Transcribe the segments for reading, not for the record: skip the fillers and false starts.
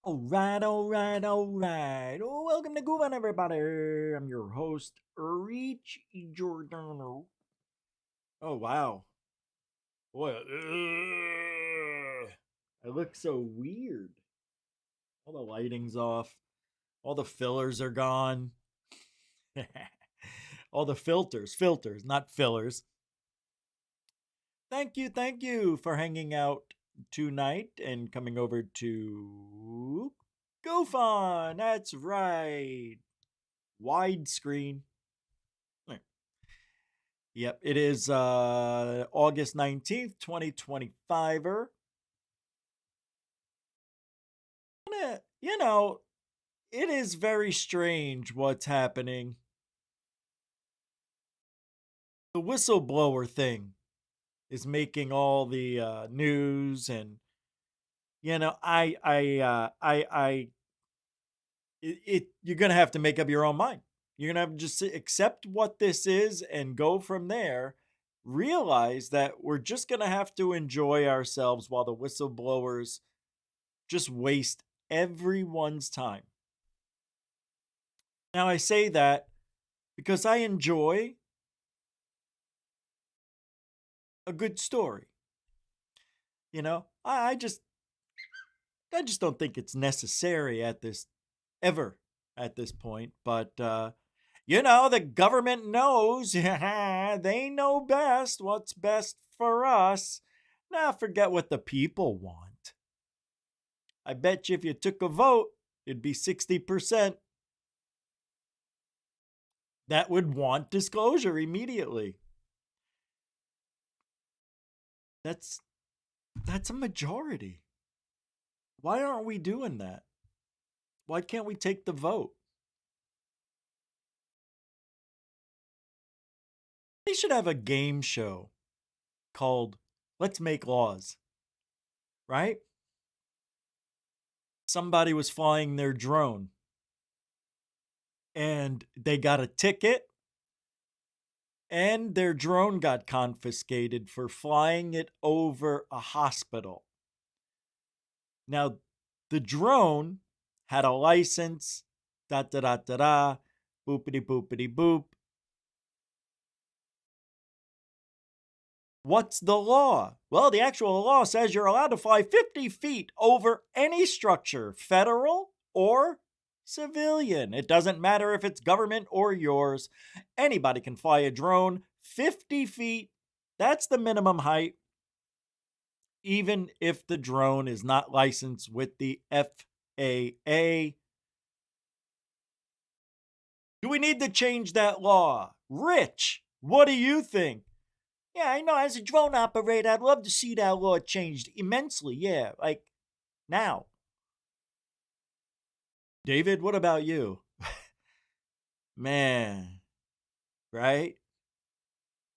All right. Welcome to Goof on, everybody. I'm your host, Reach Giordano. Oh, wow. Boy, I look so weird. All the lighting's off. All the fillers are gone. All the filters, not fillers. Thank you for hanging out tonight and coming over to Goof on. That's right. Widescreen. Yep, it is August 19th, 2025. You know, it is very strange what's happening. The whistleblower thing is making all the news, and you're gonna have to make up your own mind. You're gonna have to just accept what this is and go from there. Realize that we're just gonna have to enjoy ourselves while the whistleblowers just waste everyone's time. Now, I say that because I enjoy a good story. I just don't think it's necessary at this point. But the government knows. They know best what's best for us. Now, forget what the people want. I bet you if you took a vote, it'd be 60% that would want disclosure immediately. That's a majority. Why aren't we doing that? Why can't we take the vote? They should have a game show called Let's Make Laws. Right? Somebody was flying their drone and they got a ticket, and their drone got confiscated for flying it over a hospital. Now, the drone had a license, boopity boopity boop. What's the law? Well, the actual law says you're allowed to fly 50 feet over any structure, federal or civilian. It doesn't matter if it's government or yours. Anybody can fly a drone 50 feet. That's the minimum height, even if the drone is not licensed with the FAA. Do we need to change that law? Rich, what do you think? Yeah, I know. As a drone operator, I'd love to see that law changed immensely. Yeah, like now. David, what about you? Man, right?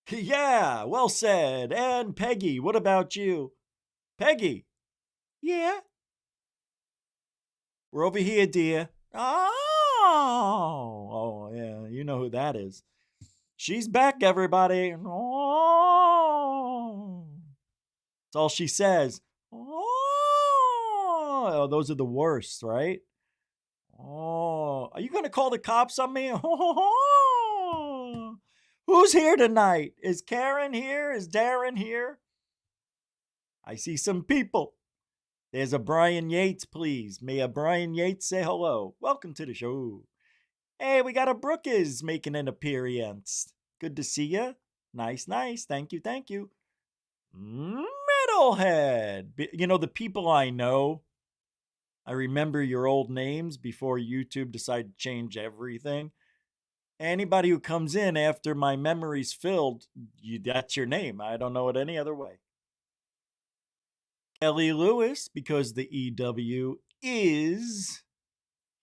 Yeah, well said. And Peggy, what about you? Peggy, yeah, we're over here, dear. Oh, yeah, you know who that is. She's back, everybody. Oh, that's all she says. Oh, those are the worst, right? Oh, are you going to call the cops on me? Oh, who's here tonight? Is Karen here? Is Darren here? I see some people. There's a Brian Yates, please. May a Brian Yates say hello. Welcome to the show. Hey, we got a Brookes making an appearance. Good to see you. Nice. Thank you. Metalhead. The people I know, I remember your old names before YouTube decided to change everything. Anybody who comes in after my memory's filled, that's your name. I don't know it any other way. Kelly Lewis, because the EW is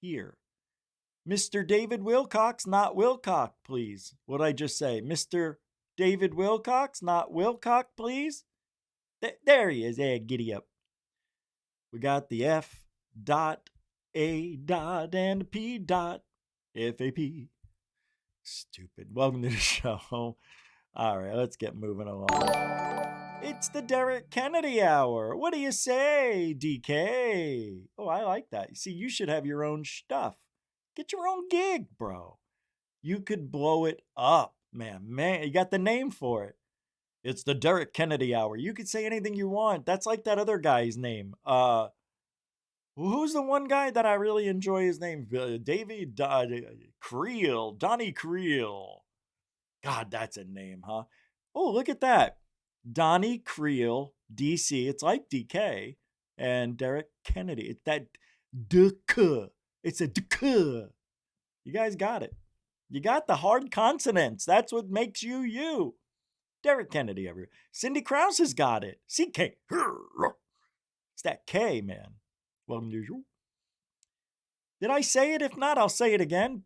here. Mr. David Wilcox, not Wilcock, please. What'd I just say? Mr. David Wilcox, not Wilcock, please. There he is. Hey, giddy up. We got the F dot, A dot, and P dot, FAP. Stupid. Welcome to the show. All right, let's get moving along. It's the Derek Kennedy Hour. What do you say, DK? Oh, I like that. See, you should have your own stuff. Get your own gig, bro. You could blow it up, man. Man, you got the name for it. It's the Derek Kennedy Hour. You could say anything you want. That's like that other guy's name. Who's the one guy that I really enjoy his name? David Creel. Donnie Creel. God, that's a name, huh? Oh, look at that. Donnie Creel, DC. It's like DK. And Derek Kennedy. It's that DK. It's a DK. You guys got it. You got the hard consonants. That's what makes you you. Derek Kennedy, everywhere. Cindy Krause has got it. CK. It's that K, man. Well, unusual. Did I say it? If not, I'll say it again.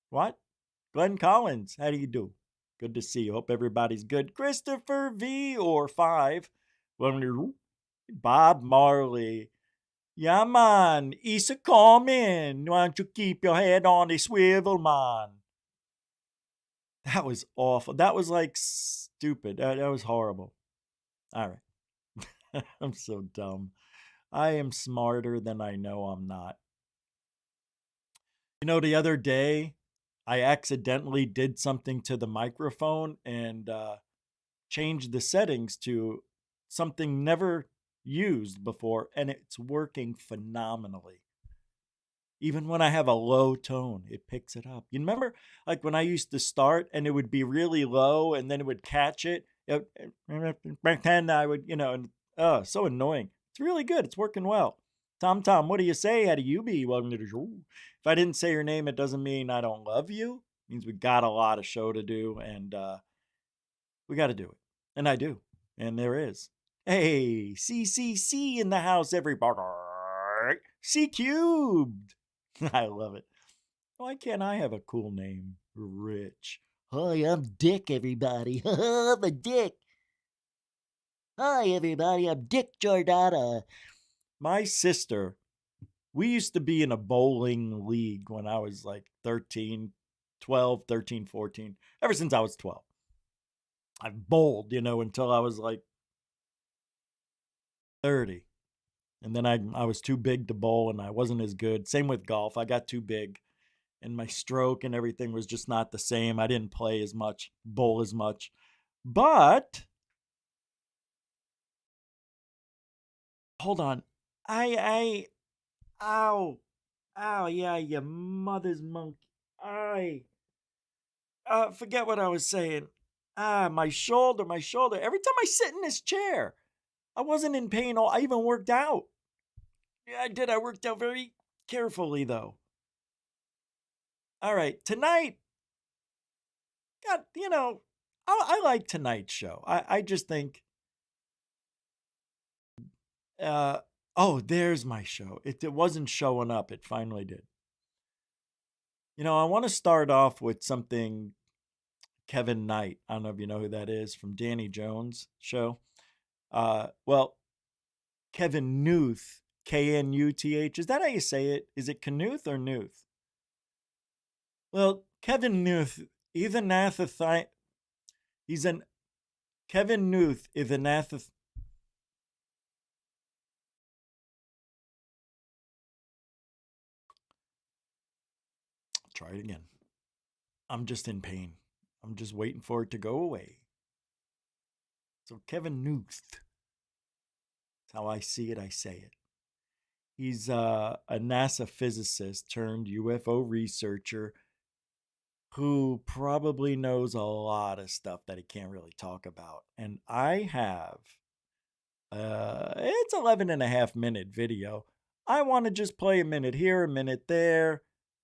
What? Glenn Collins, how do you do? Good to see you. Hope everybody's good. Christopher V or 5. Bob Marley. Yeah, man. Isa coming. Why don't you keep your head on the swivel, man? That was awful. That was like stupid. That was horrible. All right. I'm so dumb. I am smarter than I know I'm not. You know, the other day, I accidentally did something to the microphone and changed the settings to something never used before, and it's working phenomenally. Even when I have a low tone, it picks it up. You remember, like when I used to start and it would be really low and then it would catch it? Back then, I would, and oh, so annoying. It's really good. It's working well. Tom, what do you say? How do you be? Welcome to the show. If I didn't say your name, it doesn't mean I don't love you. It means we got a lot of show to do, and we got to do it. And I do. And there is. Hey, CCC in the house, everybody. C cubed. I love it. Why can't I have a cool name? Rich. Hi, I'm Dick, everybody. I'm a Dick. Hi, everybody. I'm Dick Giordana. My sister, we used to be in a bowling league when I was like 12, 13, 14. Ever since I was 12. I've bowled, until I was like 30. And then I was too big to bowl and I wasn't as good. Same with golf. I got too big and my stroke and everything was just not the same. I didn't play as much, bowl as much. But hold on. Ow. Ow, yeah, you mother's monkey. Forget what I was saying. My shoulder. Every time I sit in this chair, I wasn't in pain. I even worked out. Yeah, I did. I worked out very carefully, though. All right, tonight, God, I like tonight's show. I just think, there's my show. It wasn't showing up. It finally did. I want to start off with something Kevin Knight. I don't know if you know who that is from Danny Jones' show. Well, Kevin Knuth, Knuth. Is that how you say it? Is it Knuth or Knuth? Well, Kevin Knuth, he's an athlete. He's an Kevin Knuth is an athlete. Try it again. I'm just in pain. I'm just waiting for it to go away. So Kevin Knuth. That's how I see it. I say it. He's a NASA physicist turned UFO researcher who probably knows a lot of stuff that he can't really talk about. And I have, it's 11.5 minute video. I want to just play a minute here, a minute there,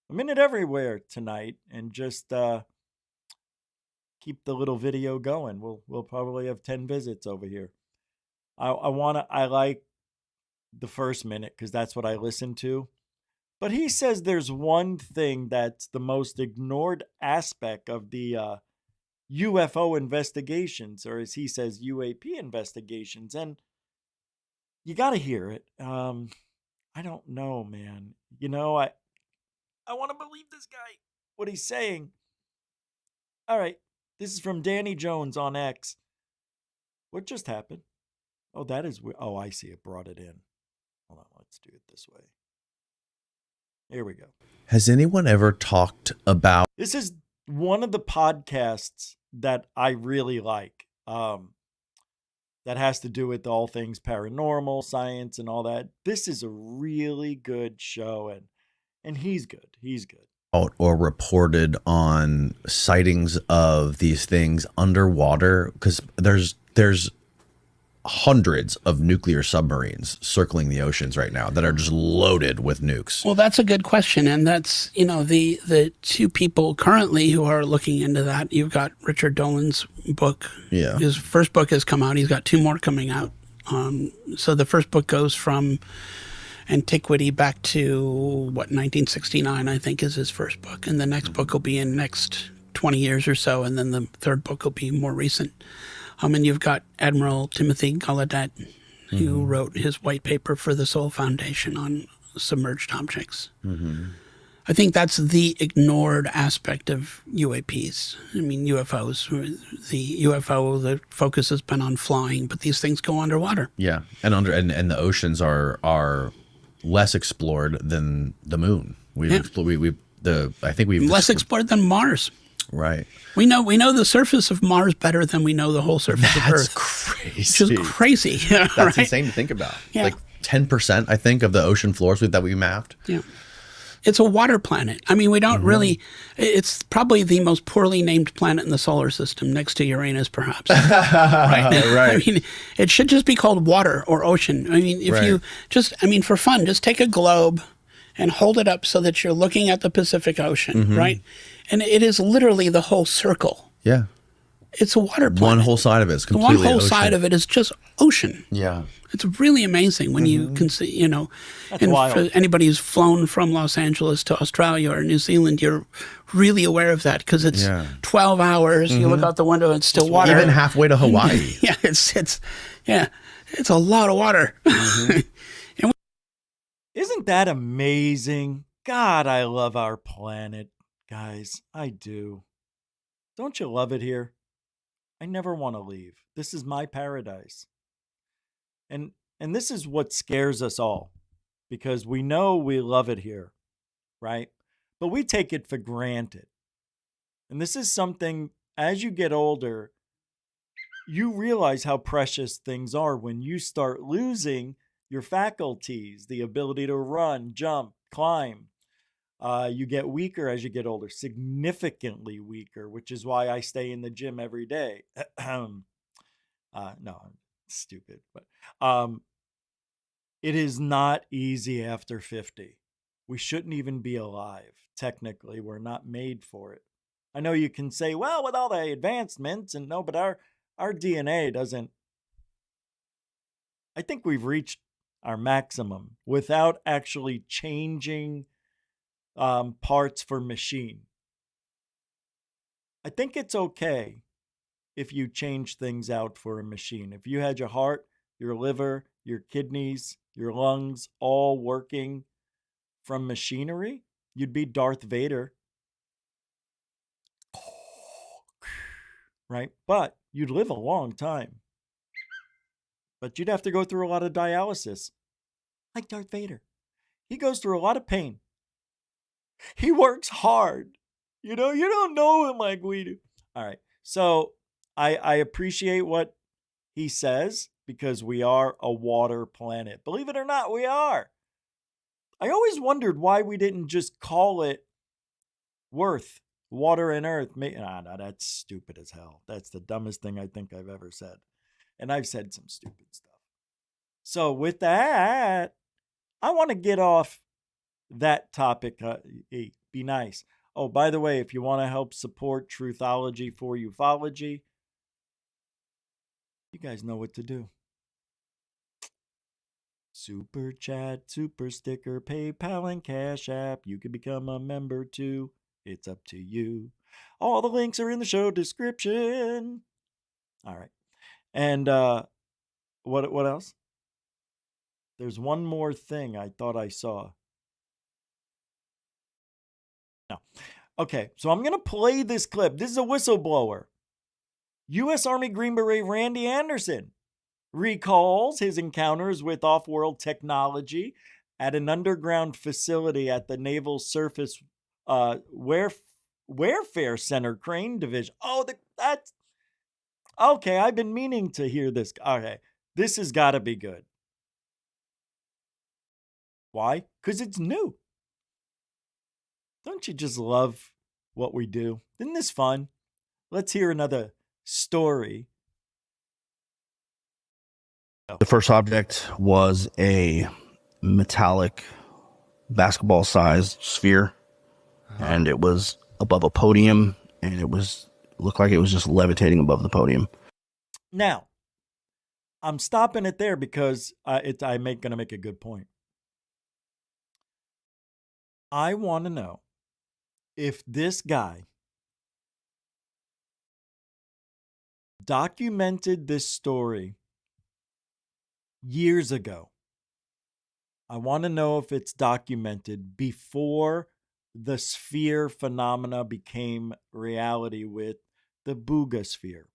a minute everywhere tonight and just keep the little video going. We'll probably have 10 visits over here. I like the first minute because that's what I listen to. But he says there's one thing that's the most ignored aspect of the UFO investigations, or as he says, UAP investigations. And you got to hear it. I don't know, man. I want to believe this guy, what he's saying. All right. This is from Danny Jones on X. What just happened? Oh, that is weird. Oh, I see. It brought it in. Hold on. Let's do it this way. Here we go. Has anyone ever talked about... This is one of the podcasts that I really like. That has to do with all things paranormal, science, and all that. This is a really good show, and he's good. He's good. or reported on sightings of these things underwater? Because there's hundreds of nuclear submarines circling the oceans right now that are just loaded with nukes. Well, that's a good question. And that's, the two people currently who are looking into that. You've got Richard Dolan's book. Yeah. His first book has come out. He's got two more coming out. So the first book goes from antiquity back to, 1969, I think, is his first book. And the next book will be in the next 20 years or so. And then the third book will be more recent. And you've got Admiral Timothy Gallaudet, who wrote his white paper for the Seoul Foundation on submerged objects. I think that's the ignored aspect of UAPs. I mean, UFOs. The UFO, the focus has been on flying, but these things go underwater. Yeah, and the oceans are less explored than the moon. I think we've less explored than Mars. Right. We know the surface of Mars better than we know the whole surface of Earth. That's crazy. Which is crazy. That's right? insane to think about. Yeah. Like 10%, I think, of the ocean floors that we mapped. Yeah. It's a water planet. I mean, we don't really, it's probably the most poorly named planet in the solar system, next to Uranus, perhaps. Right. I mean, it should just be called water or ocean. I mean, if you just, for fun, just take a globe and hold it up so that you're looking at the Pacific Ocean, right? And it is literally the whole circle. Yeah. It's a water planet. One whole side of it is completely One whole ocean. side of it is just ocean. Yeah. It's really amazing when you can see, That's and wild. for anybody who's flown from Los Angeles to Australia or New Zealand, you're really aware of that because it's 12 hours. You look out the window and it's still water. Even halfway to Hawaii. Yeah, it's a lot of water. Isn't that amazing? God, I love our planet, guys. I do. Don't you love it here? I never want to leave. This is my paradise. And this is what scares us all, because we know we love it here, right? But we take it for granted. And this is something, as you get older, you realize how precious things are when you start losing your faculties, the ability to run, jump, climb. You get weaker as you get older, significantly weaker, which is why I stay in the gym every day. No, I'm stupid, but it is not easy after 50. We shouldn't even be alive. Technically, we're not made for it. I know you can say, well, with all the advancements, and no, but our DNA doesn't. I think we've reached our maximum without actually changing parts for machine. I think it's okay if you change things out for a machine. If you had your heart, your liver, your kidneys, your lungs all working from machinery, you'd be Darth Vader. Right? But you'd live a long time. But you'd have to go through a lot of dialysis. Like Darth Vader. He goes through a lot of pain. He works hard. You don't know him like we do. All right. So I appreciate what he says, because we are a water planet. Believe it or not, we are. I always wondered why we didn't just call it Worth, water and earth. No, that's stupid as hell. That's the dumbest thing I think I've ever said. And I've said some stupid stuff. So with that, I want to get off that topic. Be nice. Oh, by the way, if you want to help support Truthology for UFOlogy, you guys know what to do. Super chat, super sticker, PayPal, and Cash App. You can become a member too. It's up to you. All the links are in the show description. All right. And what else? There's one more thing I thought I saw. No. Okay, so I'm going to play this clip. This is a whistleblower. U.S. Army Green Beret Randy Anderson recalls his encounters with off-world technology at an underground facility at the Naval Surface Warfare Center Crane Division. Oh, that's okay. I've been meaning to hear this. Okay, this has got to be good. Why? Because it's new. Don't you just love what we do? Isn't this fun? Let's hear another story. The first object was a metallic basketball-sized sphere, and it was above a podium, and it looked like it was just levitating above the podium. Now, I'm stopping it there because I'm going to make a good point. I want to know if this guy documented this story years ago. I want to know if it's documented before the sphere phenomena became reality with the Booga sphere.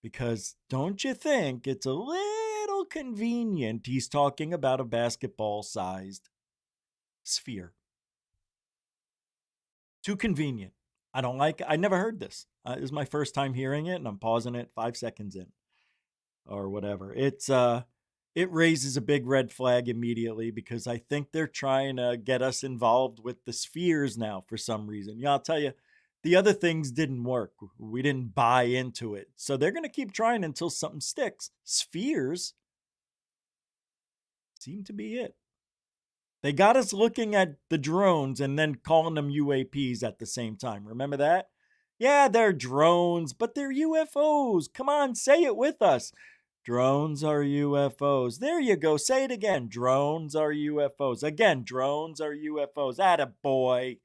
Because don't you think it's a little convenient he's talking about a basketball-sized sphere? Too convenient. I never heard this. This is my first time hearing it, and I'm pausing it 5 seconds in or whatever. It raises a big red flag immediately because I think they're trying to get us involved with the spheres now for some reason. Yeah, I'll tell you, the other things didn't work. We didn't buy into it. So they're going to keep trying until something sticks. Spheres seem to be it. They got us looking at the drones and then calling them UAPs at the same time. Remember that? Yeah, they're drones, but they're UFOs. Come on, say it with us. Drones are UFOs. There you go. Say it again. Drones are UFOs. Again, drones are UFOs. Attaboy.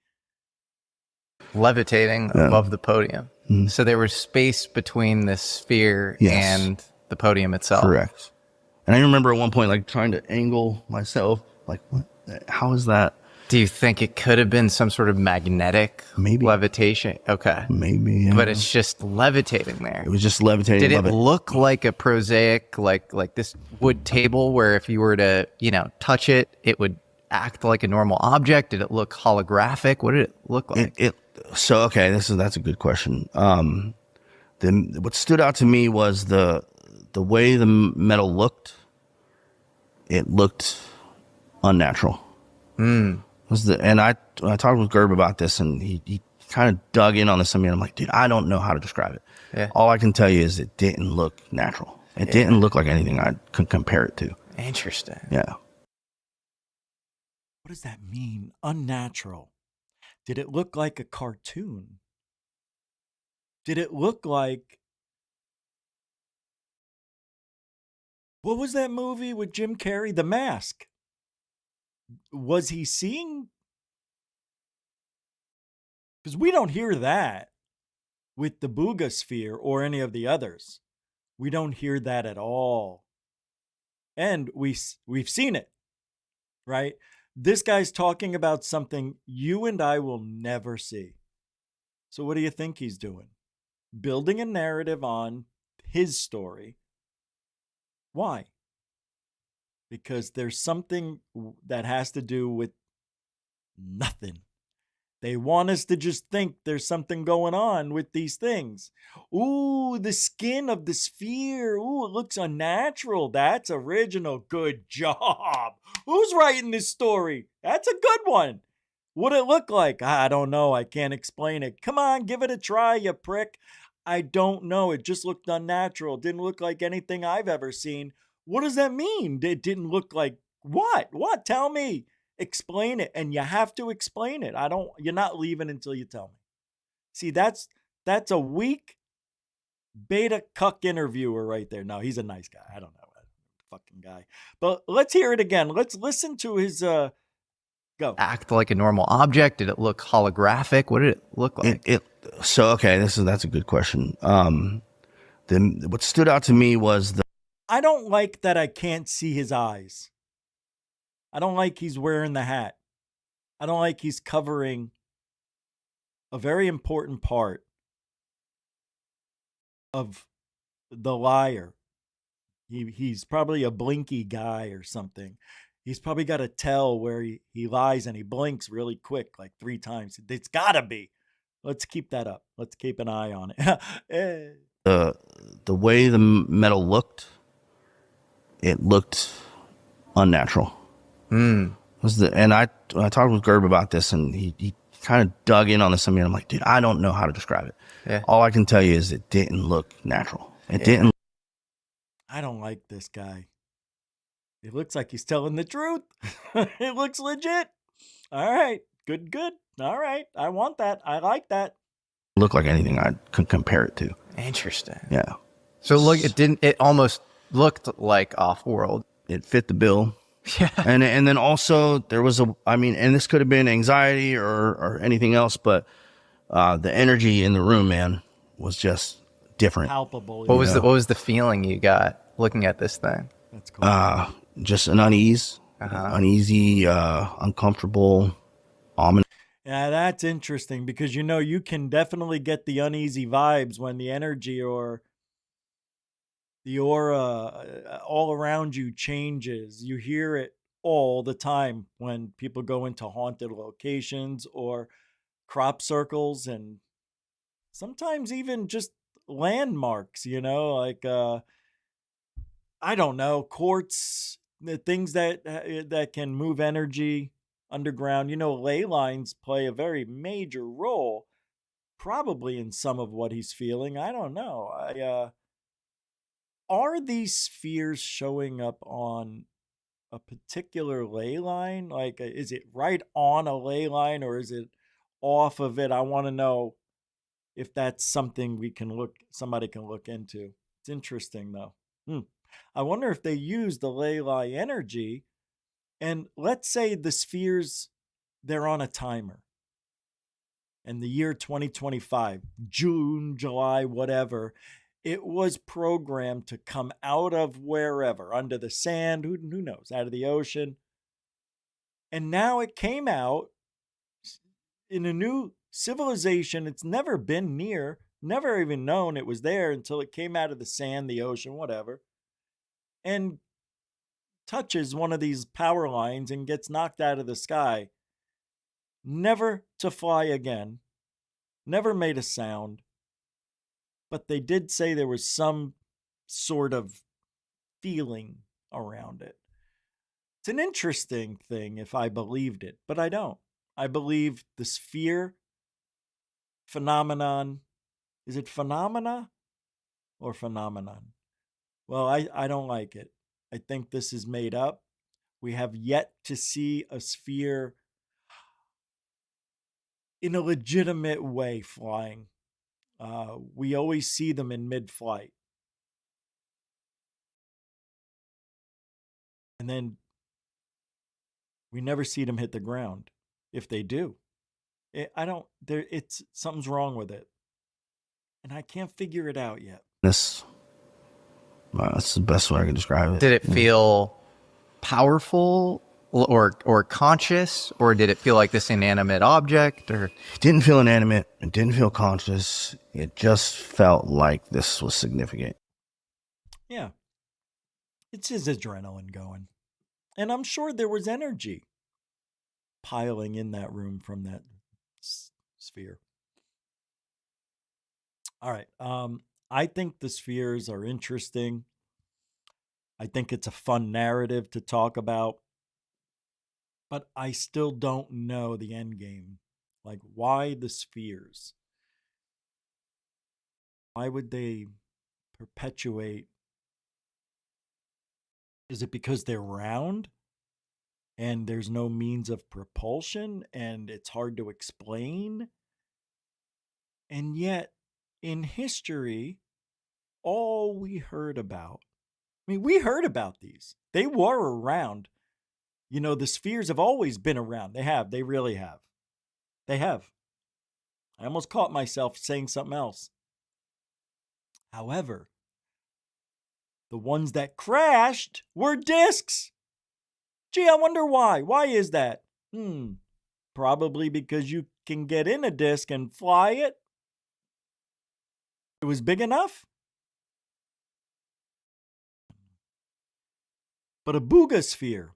Levitating above the podium. Mm-hmm. So there was space between the sphere Yes. and the podium itself. Correct. And I remember at one point, like, trying to angle myself, like, what? How is that? Do you think it could have been some sort of magnetic Maybe. levitation? Okay. Maybe, yeah. But it's just levitating there. It was just levitating Did it above look like a prosaic, like this wood table where if you were to, touch it, it would act like a normal object? Did it look holographic? What did it look like? That's a good question. What stood out to me was the way the metal looked. It looked unnatural. And I talked with Gerb about this, and he kind of dug in on this. I mean, I'm like, dude, I don't know how to describe it. Yeah. All I can tell you is it didn't look natural. It didn't look like anything I could compare it to. Interesting. Yeah. What does that mean? Unnatural. Did it look like a cartoon? Did it look like... What was that movie with Jim Carrey? The Mask. Was he seeing? Because we don't hear that with the Booga sphere or any of the others. We don't hear that at all. And we've seen it, right? This guy's talking about something you and I will never see. So what do you think he's doing? Building a narrative on his story. Why? Because there's something that has to do with nothing. They want us to just think there's something going on with these things. Ooh, the skin of the sphere. Ooh, it looks unnatural. That's original. Good job. Who's writing this story? That's a good one. What'd it look like? I don't know. I can't explain it. Come on, give it a try, you prick. I don't know. It just looked unnatural. It didn't look like anything I've ever seen. What does that mean? It didn't look like what? What? Tell me. Explain it. And you have to explain it. You're not leaving until you tell me. See, that's a weak beta cuck interviewer right there. No, he's a nice guy. I don't know. Fucking guy. But let's hear it again. Let's listen to his go. Act like a normal object? Did it look holographic? What did it look like? That's a good question. What stood out to me was I don't like that I can't see his eyes. I don't like he's wearing the hat. I don't like he's covering a very important part of the liar. He's probably a blinky guy or something. He's probably got a tell where he lies and he blinks really quick, like 3 times. It's gotta be. Let's keep that up. Let's keep an eye on it. The way the metal looked, it looked unnatural. And I talked with Gerb about this, and he kind of dug in on this. I mean, I'm like, dude, I don't know how to describe it. Yeah. All I can tell you is it didn't look natural. It didn't. I don't like this guy. It looks like he's telling the truth. It looks legit. All right. Good. All right. I want that. I like that. Look like anything I could compare it to. Interesting. Yeah. So look, it almost looked like Off-World. It fit the bill. Yeah. And then also there was and this could have been anxiety or anything else, but the energy in the room, man, was just different. Palpable. What was the feeling you got looking at this thing? That's cool. Just an uneasy, uncomfortable, ominous. Yeah, that's interesting because you can definitely get the uneasy vibes when the energy or the aura all around you changes. You hear it all the time when people go into haunted locations or crop circles, and sometimes even just landmarks, like I don't know, courts, the things that can move energy underground. Ley lines play a very major role probably in some of what he's feeling. I don't know. Are these spheres showing up on a particular ley line? Like, is it right on a ley line or is it off of it? I want to know if that's something somebody can look into. It's interesting though. I wonder if they use the ley line energy, and let's say the spheres, they're on a timer. And the year 2025, June, July, whatever, it was programmed to come out of wherever, under the sand, who knows, out of the ocean. And now it came out in a new civilization it's never been near, never even known it was there until it came out of the sand, the ocean, whatever, and touches one of these power lines and gets knocked out of the sky. Never to fly again, never made a sound. But they did say there was some sort of feeling around it. It's an interesting thing if I believed it, but I don't. I believe the sphere phenomenon. Is it phenomena or phenomenon? Well, I don't like it. I think this is made up. We have yet to see a sphere in a legitimate way flying. We always see them in mid-flight. And then we never see them hit the ground. If they do, something's wrong with it. And I can't figure it out yet. That's the best way I can describe it. Did it feel powerful or conscious, or did it feel like this inanimate object? Or It didn't feel inanimate. It didn't feel conscious. It just felt like this was significant. Yeah. It's his adrenaline going. And I'm sure there was energy piling in that room from that sphere. All right. I think the spheres are interesting. I think it's a fun narrative to talk about. But I still don't know the end game. Like, why the spheres? Why would they perpetuate? Is it because they're round and there's no means of propulsion and it's hard to explain? And yet, in history, all we heard about, we heard about these. They were around. The spheres have always been around. They really have. They have. I almost caught myself saying something else. However, the ones that crashed were discs. Gee, I wonder why. Why is that? Probably because you can get in a disc and fly it. It was big enough. But a boogosphere.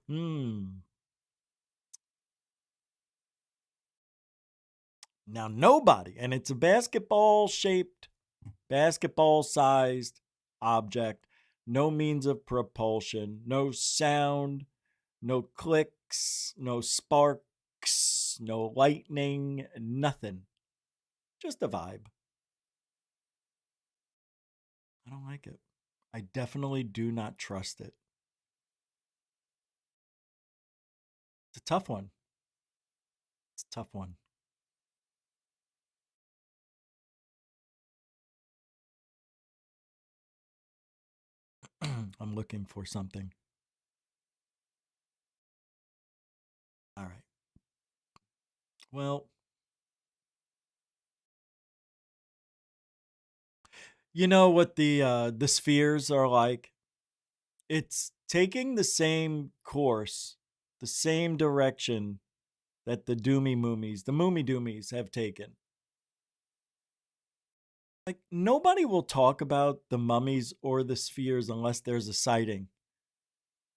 Now nobody, and it's a basketball-sized object, no means of propulsion, no sound, no clicks, no sparks, no lightning, nothing. Just a vibe. I don't like it. I definitely do not trust it. It's a tough one. It's a tough one. I'm looking for something. All right. Well, you know what the spheres are like? It's taking the same course, the same direction that the Moomy Doomies have taken. Like, nobody will talk about the mummies or the spheres unless there's a sighting.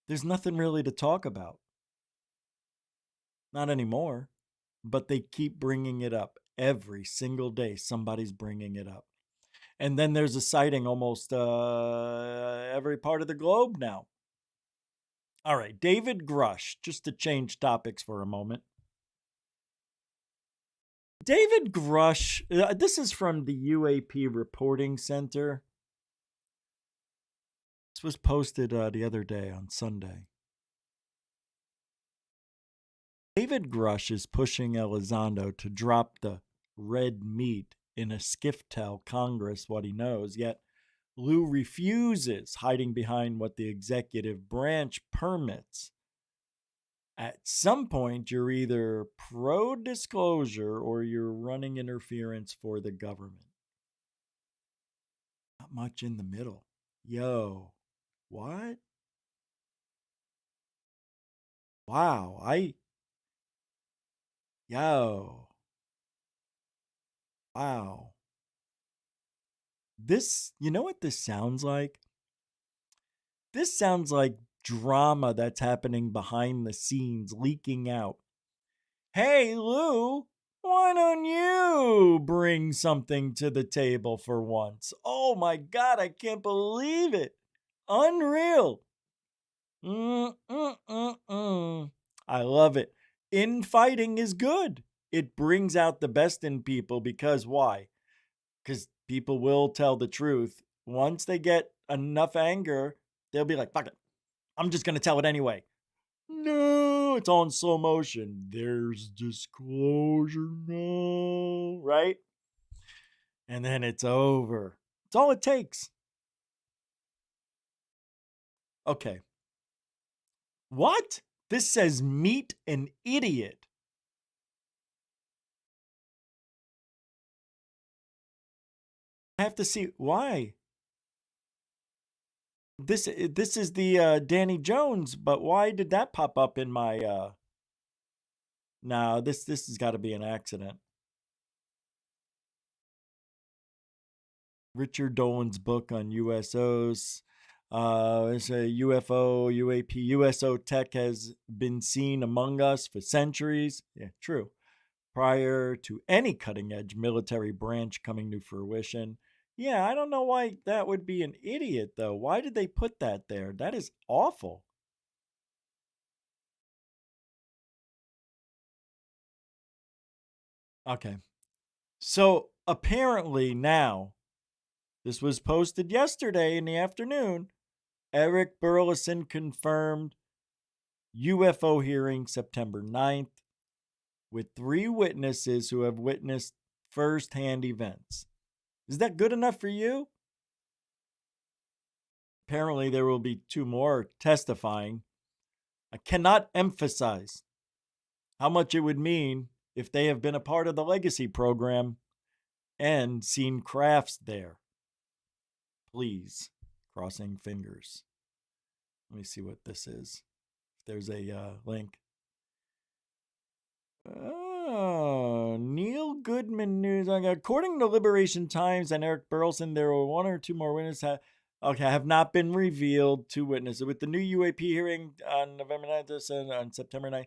There's nothing really to talk about. Not anymore. But they keep bringing it up. Every single day, somebody's bringing it up. And then there's a sighting almost every part of the globe now. All right, David Grush, just to change topics for a moment. David Grush, this is from the UAP Reporting Center. This was posted the other day on Sunday. David Grush is pushing Elizondo to drop the red meat in a skiff tell Congress what he knows, yet Lou refuses, hiding behind what the executive branch permits. At some point, you're either pro-disclosure or you're running interference for the government. Not much in the middle. Yo, what? Wow, yo. Wow. This, you know what this sounds like? This sounds like drama that's happening behind the scenes, leaking out. Hey, Lou, why don't you bring something to the table for once? Oh my God, I can't believe it. Unreal. I love it. Infighting is good. It brings out the best in people because why? Because people will tell the truth. Once they get enough anger, they'll be like, fuck it. I'm just going to tell it anyway. No, it's all in slow motion. There's disclosure. No, right? And then it's over. It's all it takes. Okay. What? This says meet an idiot. I have to see why. This is the Danny Jones, but why did that pop up in my No, this has got to be an accident. Richard Dolan's book on USOs. It's a UFO, UAP, USO tech has been seen among us for centuries. Yeah, true. Prior to any cutting edge military branch coming to fruition. Yeah, I don't know why that would be an idiot, though. Why did they put that there? That is awful. Okay. So apparently now, this was posted yesterday in the afternoon. Eric Burleson confirmed UFO hearing September 9th with 3 witnesses who have witnessed firsthand events. Is that good enough for you? Apparently, there will be 2 more testifying. I cannot emphasize how much it would mean if they have been a part of the legacy program and seen crafts there. Please, crossing fingers. Let me see what this is. If there's a link. Oh, Neil Goodman News. According to Liberation Times and Eric Burleson, there were 1 or 2 more witnesses Okay, have not been revealed to witnesses. With the new UAP hearing on November 9th and on September 9th,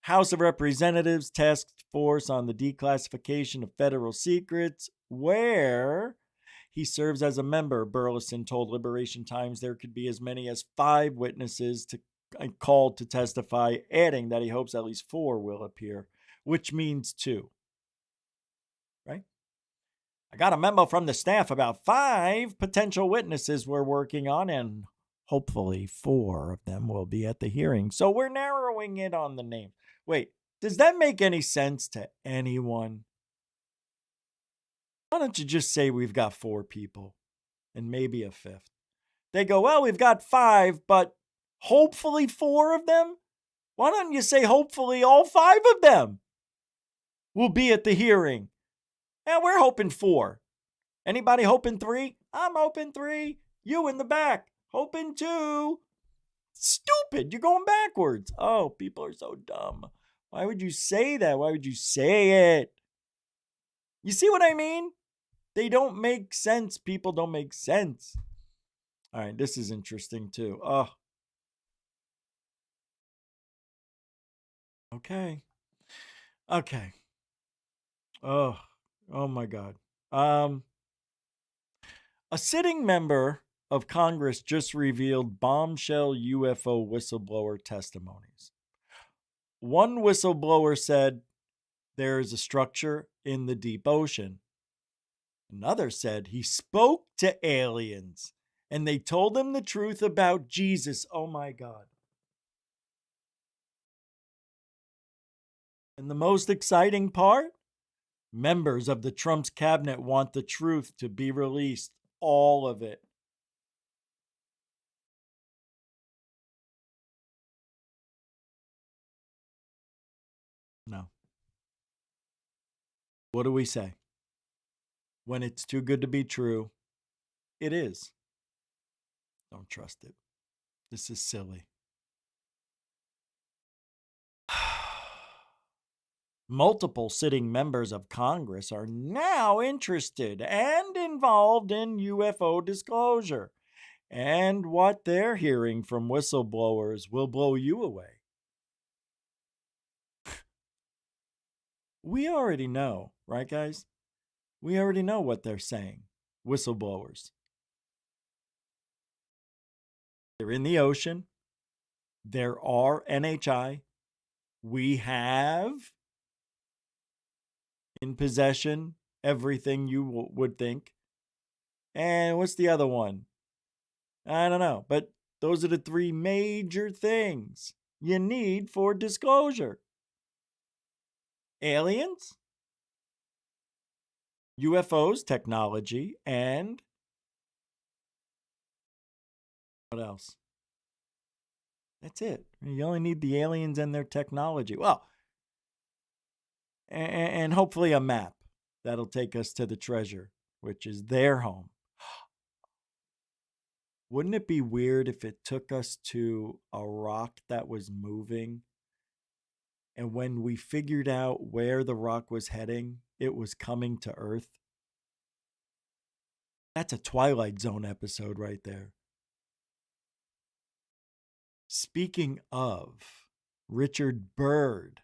House of Representatives Task Force on the Declassification of Federal Secrets, where he serves as a member. Burleson told Liberation Times there could be as many as 5 witnesses called to testify, adding that he hopes at least 4 will appear, which means 2. Right? I got a memo from the staff about 5 potential witnesses we're working on, and hopefully 4 of them will be at the hearing. So we're narrowing it on the name. Wait, does that make any sense to anyone? Why don't you just say we've got 4 people and maybe a 5th? They go, well, we've got 5, but hopefully 4 of them? Why don't you say hopefully all 5 of them will be at the hearing? And we're hoping 4. Anybody hoping 3? I'm hoping 3. You in the back, hoping 2. Stupid, you're going backwards. Oh, people are so dumb. Why would you say that? Why would you say it? You see what I mean? They don't make sense. People don't make sense. All right, this is interesting too. Oh. Okay. Oh my God. A sitting member of Congress just revealed bombshell UFO whistleblower testimonies. One whistleblower said there is a structure in the deep ocean. Another said he spoke to aliens and they told him the truth about Jesus. Oh my God. And the most exciting part? Members of the Trump's cabinet want the truth to be released. All of it. No. What do we say? When it's too good to be true, it is. Don't trust it. This is silly. Multiple sitting members of Congress are now interested and involved in UFO disclosure. And what they're hearing from whistleblowers will blow you away. We already know, right, guys? We already know what they're saying. Whistleblowers. They're in the ocean. There are NHI. We have in possession everything you would think. And what's the other one? I don't know. But those are the 3 major things you need for disclosure. Aliens, UFOs, technology, and what else? That's it. You only need the aliens and their technology. Well, and hopefully a map that'll take us to the treasure, which is their home. Wouldn't it be weird if it took us to a rock that was moving, and when we figured out where the rock was heading, it was coming to Earth? That's a Twilight Zone episode right there. Speaking of Richard Byrd,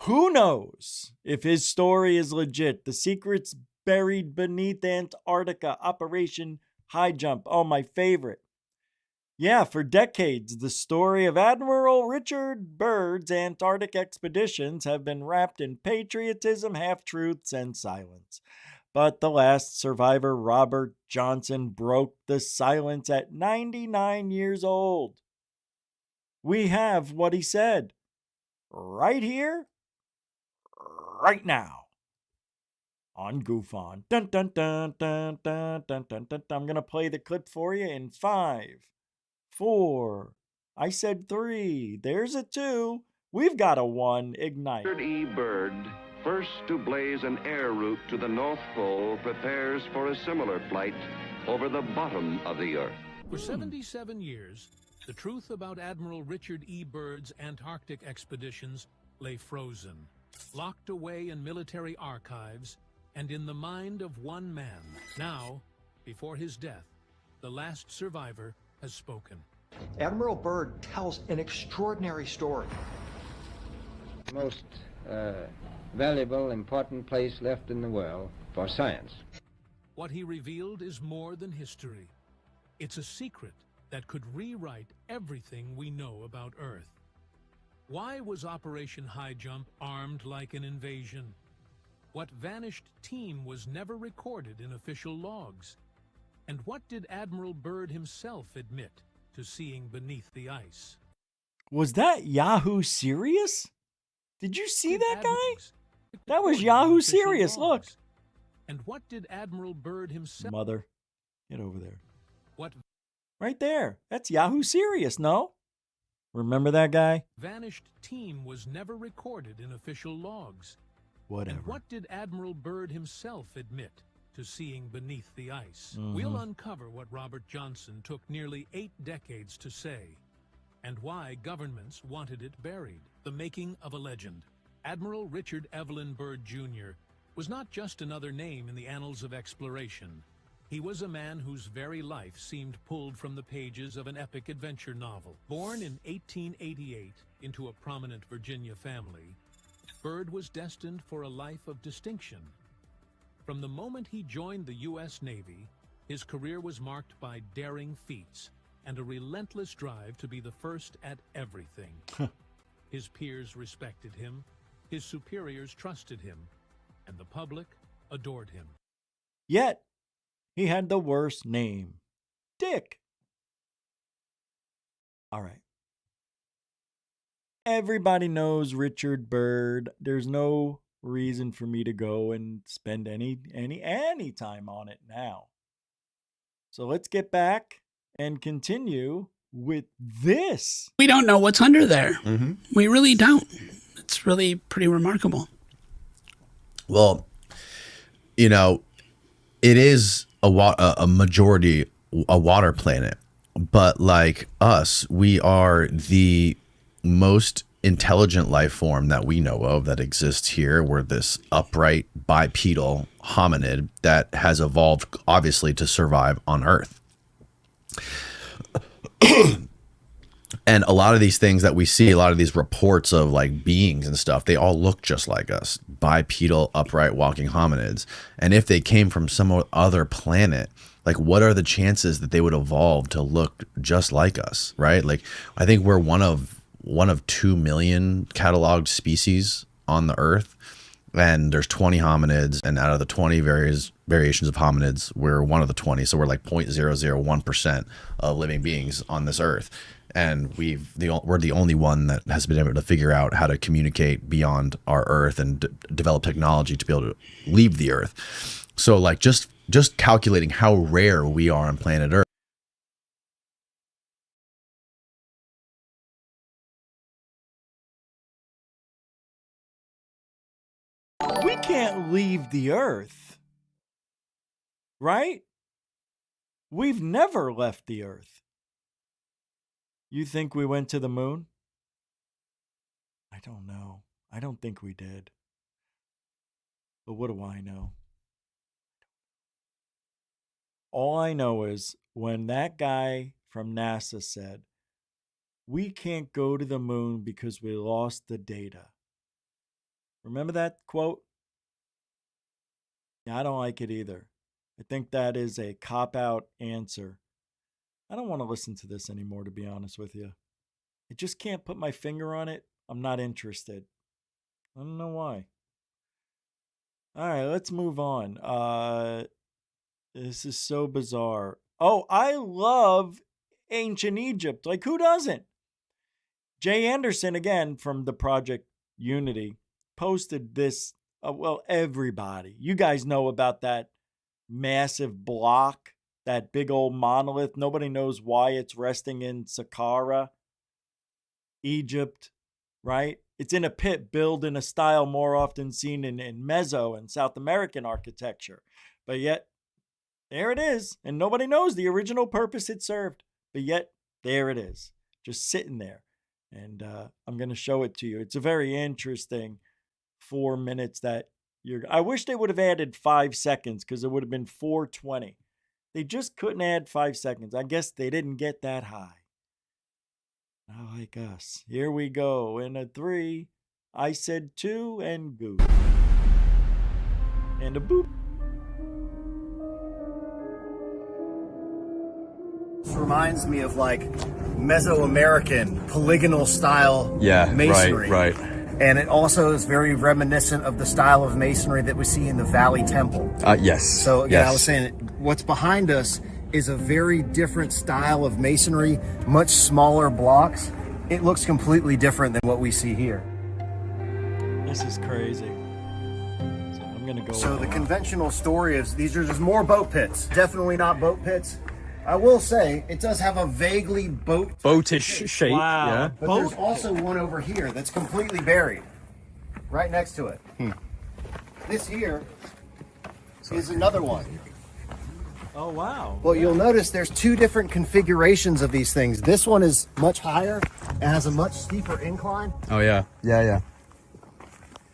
who knows if his story is legit? The secrets buried beneath Antarctica, Operation High Jump. Oh, my favorite. Yeah, for decades, the story of Admiral Richard Byrd's Antarctic expeditions have been wrapped in patriotism, half-truths, and silence. But the last survivor, Robert Johnson, broke the silence at 99 years old. We have what he said right here, right now. On GoofOn. Dun dun dun dun dun dun dun dun. I'm gonna play the clip for you in 5, 4. I said 3. There's a 2. We've got a 1. Ignite. Richard E. Byrd, first to blaze an air route to the North Pole, prepares for a similar flight over the bottom of the Earth. For 77 years, the truth about Admiral Richard E. Byrd's Antarctic expeditions lay frozen, locked away in military archives, and in the mind of one man. Now, Before his death, the last survivor has spoken. Admiral Byrd tells an extraordinary story. Most valuable, important place left in the world for science. What he revealed is more than history. It's a secret that could rewrite everything we know about Earth. Why was Operation High Jump armed like an invasion? What vanished team was never recorded in official logs? And what did Admiral Byrd himself admit to seeing beneath the ice? Was that Yahoo Serious? Did you see Did that guy? admirals That was record in Yahoo official Serious. Look. logs? And what did Admiral Byrd himself... Mother, get over there. What Right there. That's Yahoo Serious, no? Remember that guy? vanished team was never recorded in official logs? Whatever. And what did Admiral Byrd himself admit to seeing beneath the ice? Mhm. We'll uncover what Robert Johnson took nearly 8 decades to say, and why governments wanted it buried. The making of a legend. Admiral Richard Evelyn Byrd Jr. was not just another name in the annals of exploration. He was a man whose very life seemed pulled from the pages of an epic adventure novel. Born in 1888 into a prominent Virginia family, Byrd was destined for a life of distinction. From the moment he joined the U.S. Navy, his career was marked by daring feats and a relentless drive to be the first at everything. His peers respected him, his superiors trusted him, and the public adored him. Yet, he had the worst name. Dick. All right. Everybody knows Richard Byrd. There's no reason for me to go and spend any time on it now. So let's get back and continue with this. We don't know what's under there. Mm-hmm. We really don't. It's really pretty remarkable. Well, you know, it is a majority a water planet, but like us, we are the most intelligent life form that we know of that exists here. We're this upright bipedal hominid that has evolved obviously to survive on Earth. And a lot of these things that we see, a lot of these reports of like beings and stuff, they all look just like us, bipedal, upright walking hominids. And if they came from some other planet, like what are the chances that they would evolve to look just like us, right? Like I think we're one of 2 million cataloged species on the Earth, and there's 20 hominids, and out of the 20 variations of hominids, we're one of the 20, so we're like 0.001% of living beings on this Earth. And we're the only one that has been able to figure out how to communicate beyond our Earth and develop technology to be able to leave the Earth. So like just calculating how rare we are on planet Earth. We can't leave the Earth, right? We've never left the Earth. You think we went to the moon? I don't know. I don't think we did. But what do I know? All I know is when that guy from NASA said, we can't go to the moon because we lost the data. Remember that quote? Yeah, I don't like it either. I think that is a cop-out answer. I don't want to listen to this anymore, to be honest with you. I just can't put my finger on it. I'm not interested. I don't know why. All right, let's move on. This is so bizarre. Oh, I love ancient Egypt. Like, who doesn't? Jay Anderson, again, from the Project Unity, posted this. Well, everybody. You guys know about that massive block, that big old monolith. Nobody knows why it's resting in Saqqara, Egypt, right? It's in a pit built in a style more often seen in Meso and South American architecture. But yet, there it is. And nobody knows the original purpose it served. But yet, there it is. Just sitting there. And I'm going to show it to you. It's a very interesting 4 minutes that I wish they would have added 5 seconds because it would have been 4:20. They just couldn't add 5 seconds. I guess they didn't get that high. Not like us. Here we go. In a 3, I said 2, and go. And a boop. This reminds me of like Mesoamerican polygonal style Yeah, masonry. right. And it also is very reminiscent of the style of masonry that we see in the Valley Temple. Yes. So again, yes. I was saying what's behind us is a very different style of masonry, much smaller blocks. It looks completely different than what we see here. This is crazy. So I'm going to go. So the conventional story is these are just more boat pits. Definitely not boat pits. I will say it does have a vaguely boatish shape. Wow. Yeah. But there's also one over here that's completely buried, right next to it. This here is another one. Oh, wow. Well, you'll notice there's 2 different configurations of these things. This one is much higher and has a much steeper incline. Oh yeah. Yeah.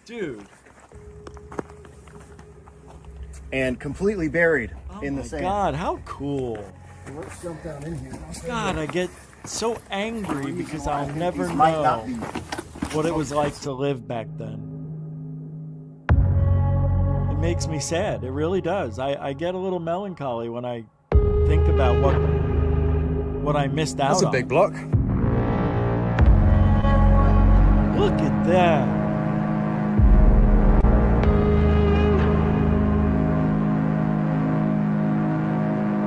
Dude. And completely buried in the Oh, my sand. God. How cool. Let's jump down in here. God, I get so angry because I'll never These might not know be. what it was like to live back then. It makes me sad. It really does. I get a little melancholy when I think about what I missed out on. That's a big block. Look at that.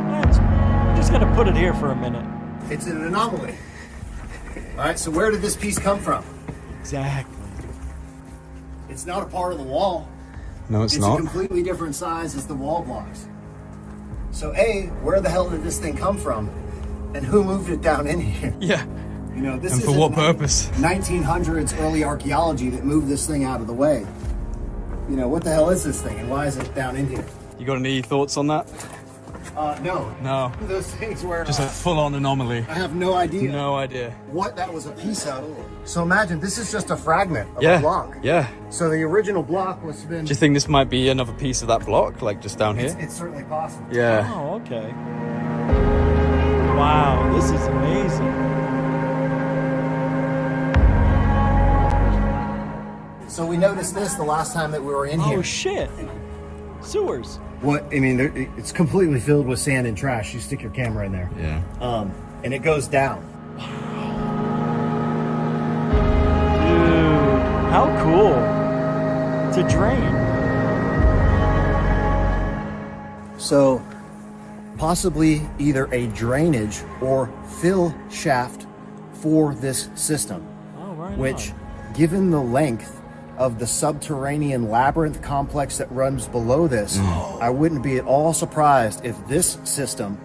I'm just gonna put it here for a minute. It's an anomaly. All right, so where did this piece come from? Exactly. It's not a part of the wall. No, it's It's not. a completely different size as the wall blocks. So A, where the hell did this thing come from? And who moved it down in here? Yeah. You know, this And for isn't what purpose? 1900s early archaeology that moved this thing out of the way. You know, what the hell is this thing and why is it down in here? You got any thoughts on that? No. No. Those things were Just a full-on anomaly. I have no idea No idea. what that was a piece of. So imagine this is just a fragment of a Yeah. block. Yeah. So the original block was been. Do you think this might be another piece of that block, like just down here? It's certainly possible. Yeah. Oh, okay. Wow, this is amazing. So we noticed this the last time that we were in here. Oh shit. Sewers. What I mean, it's completely filled with sand and trash. You stick your camera in there, Yeah. and it goes down. Dude, how cool. It's a drain. So, possibly either a drainage or fill shaft for this system, Oh, right which, on. given the length of the subterranean labyrinth complex that runs below this, I wouldn't be at all surprised if this system,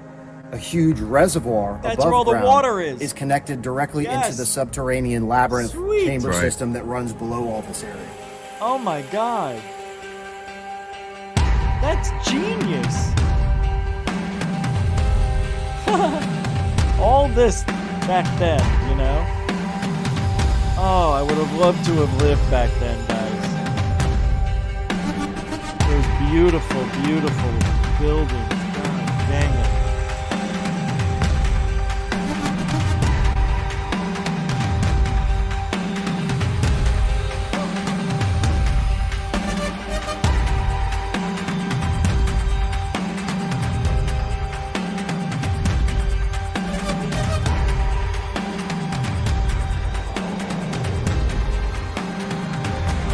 a huge reservoir That's above where all the ground, water is. connected directly Yes. into the subterranean labyrinth Sweet. chamber Right. system that runs below all this area. Oh my god. That's genius. All this back then, you know? Oh, I would have loved to have lived back then, guys. Those beautiful, beautiful buildings. God dang it.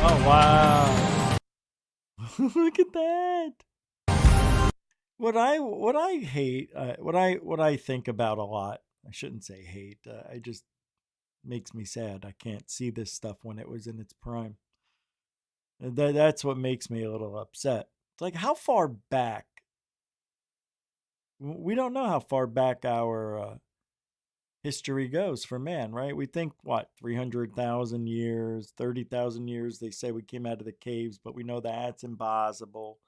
Oh wow! Look at that. What I hate, what I think about a lot. I shouldn't say hate. I just makes me sad. I can't see this stuff when it was in its prime. That's what makes me a little upset. It's like how far back? We don't know how far back our history goes for man, right? We think, what, 300,000 years, 30,000 years. They say we came out of the caves, but we know that's impossible.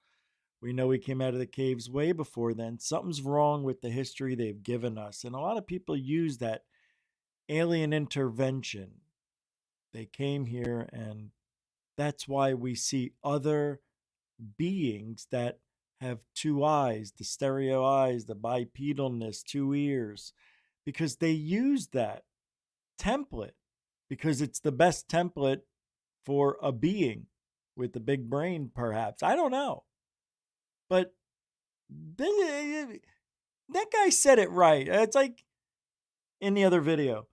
We know we came out of the caves way before then. Something's wrong with the history they've given us. And a lot of people use that alien intervention. They came here, and that's why we see other beings that have two eyes, the stereo eyes, the bipedalness, two ears, because they use that template because it's the best template for a being with a big brain, perhaps. I don't know. But that guy said it right. It's like in the other video.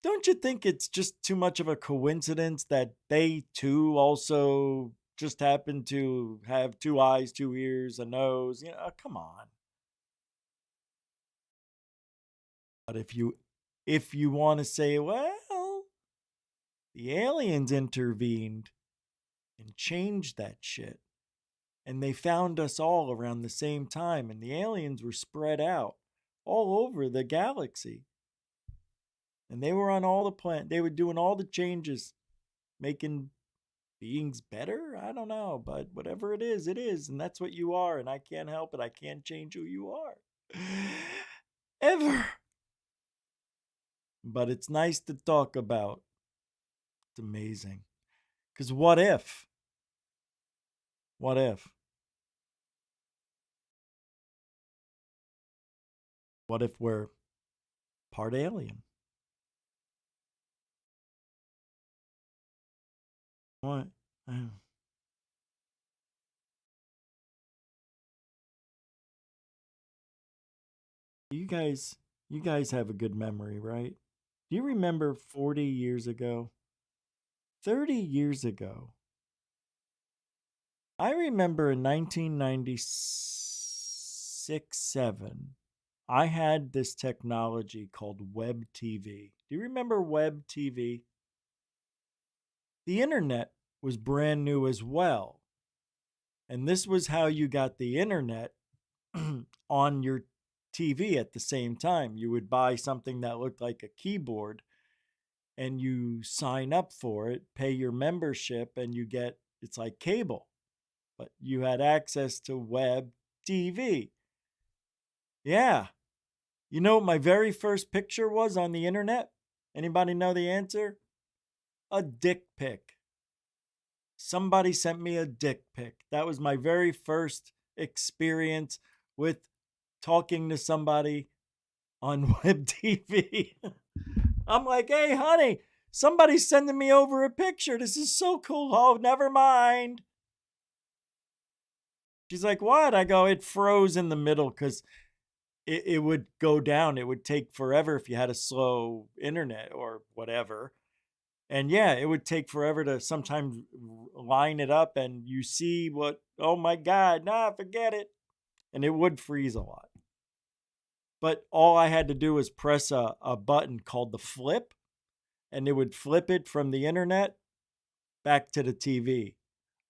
Don't you think it's just too much of a coincidence that they too also just happen to have two eyes, two ears, a nose? You know, come on. But if you want to say, well, the aliens intervened and changed that shit, and they found us all around the same time, and the aliens were spread out all over the galaxy. And they were on all the planet. They were doing all the changes, making beings better. I don't know, but whatever it is, and that's what you are. And I can't help it. I can't change who you are, ever. But it's nice to talk about. It's amazing. Because what if? What if? What if we're part alien? What? You guys have a good memory, right? Do you remember 40 years ago? 30 years ago. I remember in 1996-7, I had this technology called web TV. Do you remember web TV? The internet was brand new as well. And this was how you got the internet on your TV at the same time. You would buy something that looked like a keyboard and you sign up for it, pay your membership, and you get, it's like cable, but you had access to web TV. Yeah. You know what my very first picture was on the internet? Anybody know the answer? A dick pic. Somebody sent me a dick pic. That was my very first experience with talking to somebody on web TV. I'm like, hey, honey, somebody's sending me over a picture. This is so cool. Oh, never mind. She's like, what? I go, it froze in the middle because it would go down. It would take forever if you had a slow internet or whatever. And yeah, it would take forever to sometimes line it up and you see what, oh my God, nah, forget it. And it would freeze a lot. But all I had to do was press a button called the flip, and it would flip it from the internet back to the TV.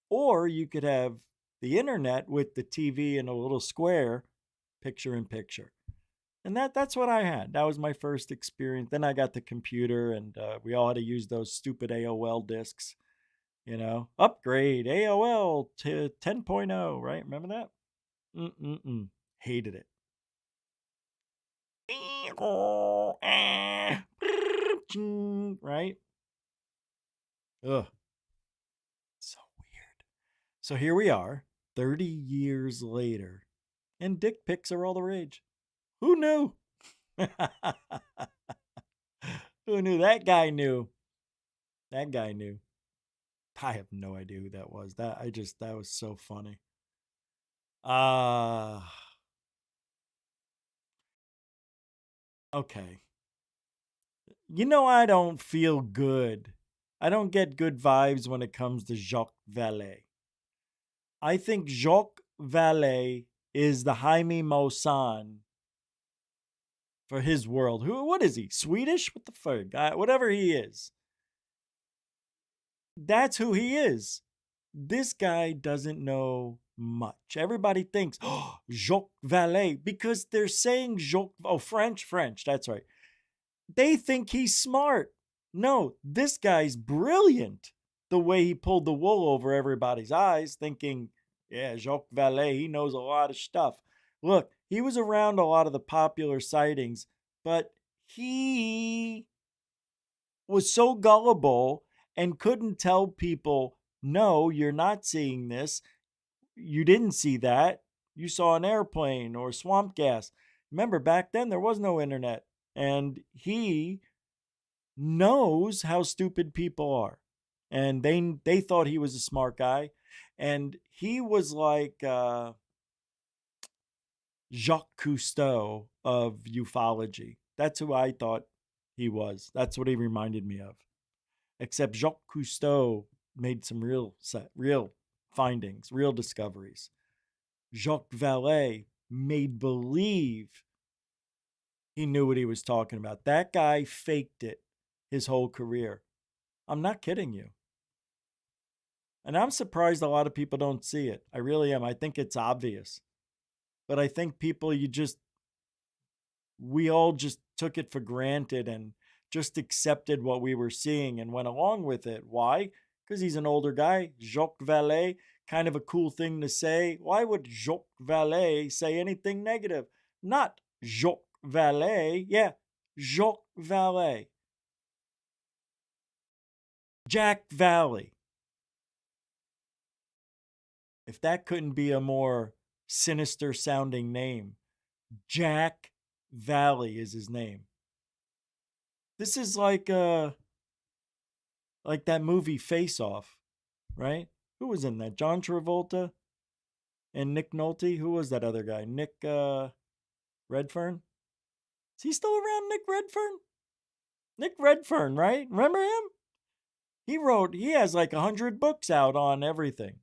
Or you could have the internet with the TV in a little square, picture in picture. And that's what I had. That was my first experience. Then I got the computer, and we all had to use those stupid AOL discs. You know, upgrade AOL to 10.0, right? Remember that? Hated it. Right? Ugh. So weird. So here we are, 30 years later, and dick pics are all the rage. Who knew? Who knew? That guy knew. That guy knew. I have no idea who that was. That was so funny. Okay. You know, I don't feel good. I don't get good vibes when it comes to Jacques Vallée. I think Jacques Vallée is the Jaime Maussan for his world. What is he? Swedish? What the fuck? Whatever he is. That's who he is. This guy doesn't know much. Everybody thinks, oh, Jacques Vallée, because they're saying Jacques, French, that's right. They think he's smart. No, this guy's brilliant. The way he pulled the wool over everybody's eyes, thinking, yeah, Jacques Vallée, he knows a lot of stuff. Look, he was around a lot of the popular sightings, but he was so gullible and couldn't tell people, no, you're not seeing this. You didn't see that. you saw an airplane or swamp gas. Remember, back then there was no internet. And he knows how stupid people are. And they thought he was a smart guy. And he was like Jacques Cousteau of ufology. That's who I thought he was. That's what he reminded me of. Except Jacques Cousteau made some real findings, real discoveries. Jacques Vallée made believe he knew what he was talking about. That guy faked it his whole career. I'm not kidding you. And I'm surprised a lot of people don't see it. I really am. I think it's obvious. But I think people, we all just took it for granted and just accepted what we were seeing and went along with it. Why? Because he's an older guy. Jacques Vallée, kind of a cool thing to say. Why would Jacques Vallée say anything negative? Not Jacques Vallée. Yeah, Jacques Vallée. Jack Valley. If that couldn't be a more sinister sounding name, Jack Valley is his name. This is like that movie Face Off, right? Who was in that? John Travolta and Nick Nolte. Who was that other guy? Nick Redfern. Is he still around? Nick Redfern. Nick Redfern, right? Remember him? He has like 100 books out on everything.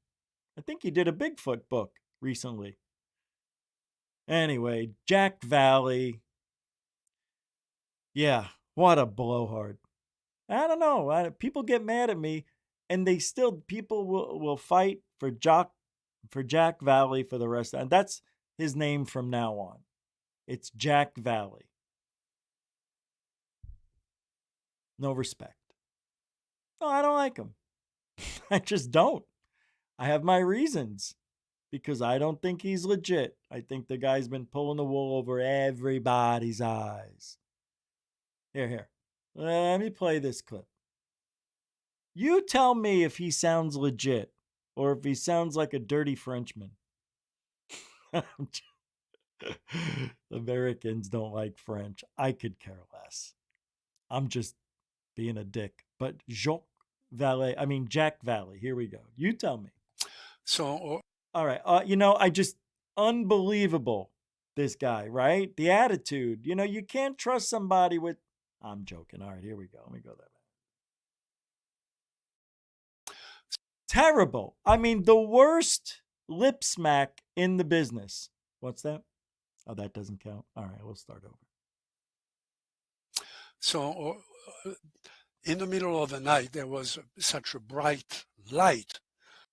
I think he did a Bigfoot book recently. Anyway, Jack Valley. Yeah, what a blowhard. I don't know. People get mad at me, and people will fight for Jack Valley for the rest. And that's his name from now on. It's Jack Valley. No respect. No, I don't like him. I just don't. I have my reasons because I don't think he's legit. I think the guy's been pulling the wool over everybody's eyes. Here. Let me play this clip. You tell me if he sounds legit or if he sounds like a dirty Frenchman. Americans don't like French. I could care less. I'm just being a dick. But Jack Valley. Here we go. You tell me. So, all right. I just unbelievable. This guy, right? The attitude. You can't trust somebody with. I'm joking. All right, here we go. Let me go that way. Terrible. I mean, the worst lip smack in the business. What's that? Oh, that doesn't count. All right, we'll start over. So, in the middle of the night, there was such a bright light.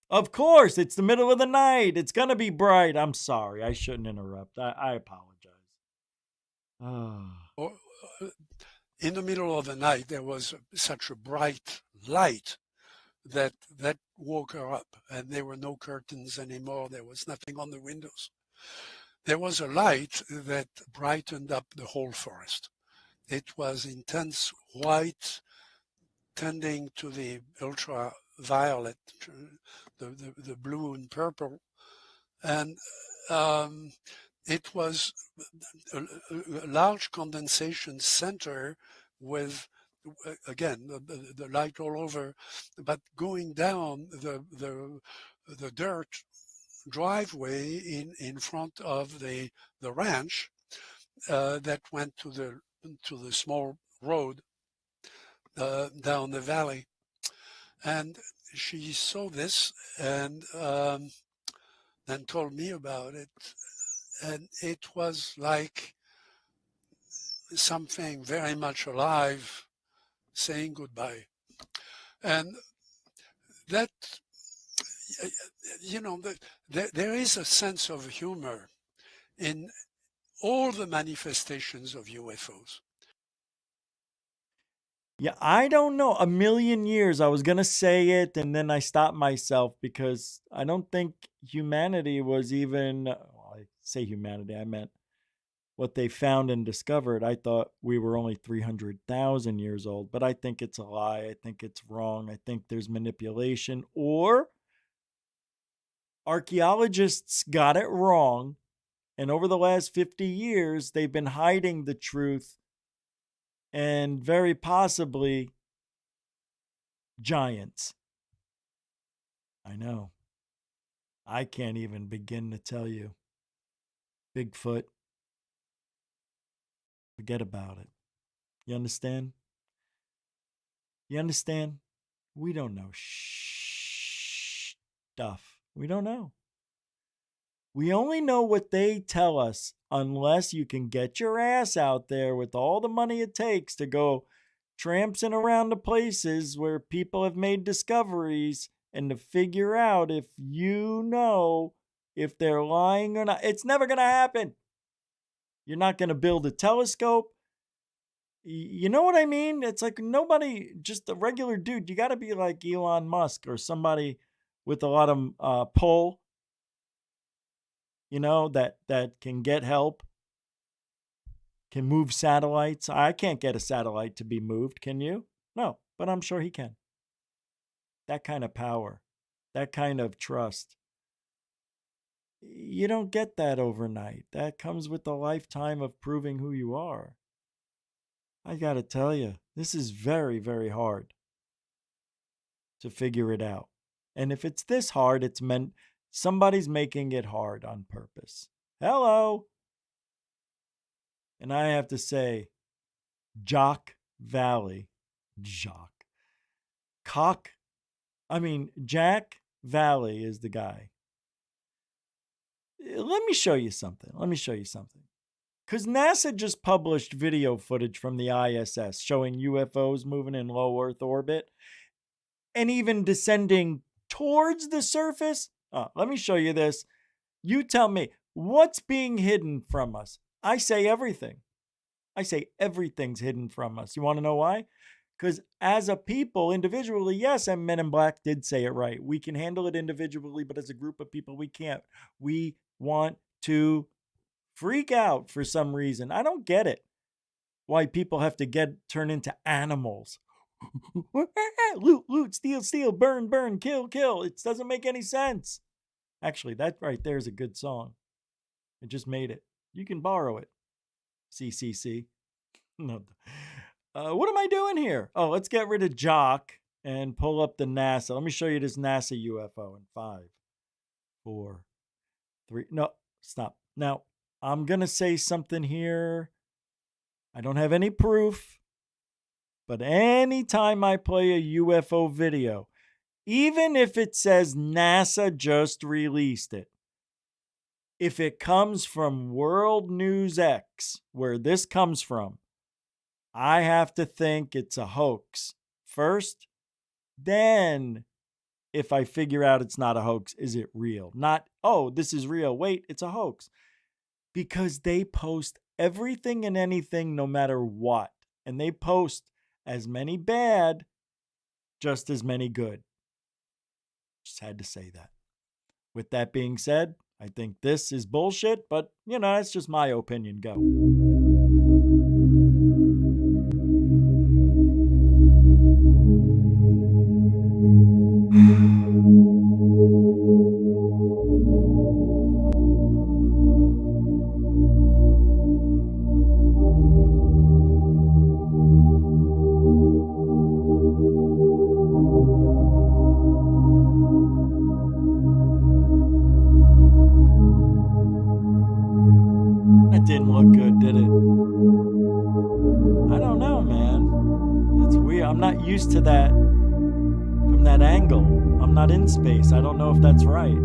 Of course, it's the middle of the night. It's going to be bright. I'm sorry. I shouldn't interrupt. I apologize. In the middle of the night, there was such a bright light that woke her up, and there were no curtains anymore. There was nothing on the windows. There was a light that brightened up the whole forest. It was intense white, tending to the ultraviolet, the blue and purple, and it was a large condensation center with, again, the light all over, but going down the dirt driveway in front of the ranch that went to the small road down the valley. And she saw this and then told me about it. And it was like something very much alive saying goodbye. And that, there is a sense of humor in all the manifestations of UFOs. Yeah, I don't know. A million years I was going to say it, and then I stopped myself because I don't think humanity was even, well, I say humanity, I meant what they found and discovered. I thought we were only 300,000 years old, but I think it's a lie. I think it's wrong. I think there's manipulation, or archaeologists got it wrong. And over the last 50 years, they've been hiding the truth and very possibly giants. I know. I can't even begin to tell you. Bigfoot. Forget about it. You understand? You understand? We don't know stuff. We don't know. We only know what they tell us unless you can get your ass out there with all the money it takes to go trampsing around the places where people have made discoveries and to figure out if you know if they're lying or not. It's never going to happen. You're not going to build a telescope. You know what I mean? It's like nobody, just a regular dude. You got to be like Elon Musk or somebody with a lot of pull, you know, that can get help, can move satellites. I can't get a satellite to be moved. Can you? No, but I'm sure he can. That kind of power, that kind of trust. You don't get that overnight. That comes with a lifetime of proving who you are. I got to tell you, this is very, very hard to figure it out. And if it's this hard, it's meant somebody's making it hard on purpose. Hello. And I have to say, Jack Valley. Jack Valley is the guy. Let me show you something. Because NASA just published video footage from the ISS showing UFOs moving in low Earth orbit and even descending towards the surface. Let me show you this. You tell me, what's being hidden from us? I say everything. I say everything's hidden from us. You want to know why? Because as a people, individually, yes, and Men in Black did say it right. We can handle it individually, but as a group of people, we can't. We want to freak out for some reason. I don't get it. Why people have to turn into animals. Loot, steal, burn, kill. It doesn't make any sense. Actually, that right there is a good song. I just made it. You can borrow it. CCC. No. What am I doing here? Oh, let's get rid of Jock and pull up the NASA. Let me show you this NASA UFO in 5, 4, 3. No, stop. Now, I'm going to say something here. I don't have any proof, but anytime I play a UFO video, even if it says NASA just released it, if it comes from World News X, where this comes from, I have to think it's a hoax first. Then, if I figure out it's not a hoax, is it real? Not, oh, this is real. Wait, it's a hoax. Because they post everything and anything no matter what. And they post as many bad, just as many good. Just had to say that. With that being said, I think this is bullshit, but, that's just my opinion. Go. That didn't look good, did it? I don't know, man. It's weird. I'm not used to that from that angle. I'm not in space. I don't know if that's right.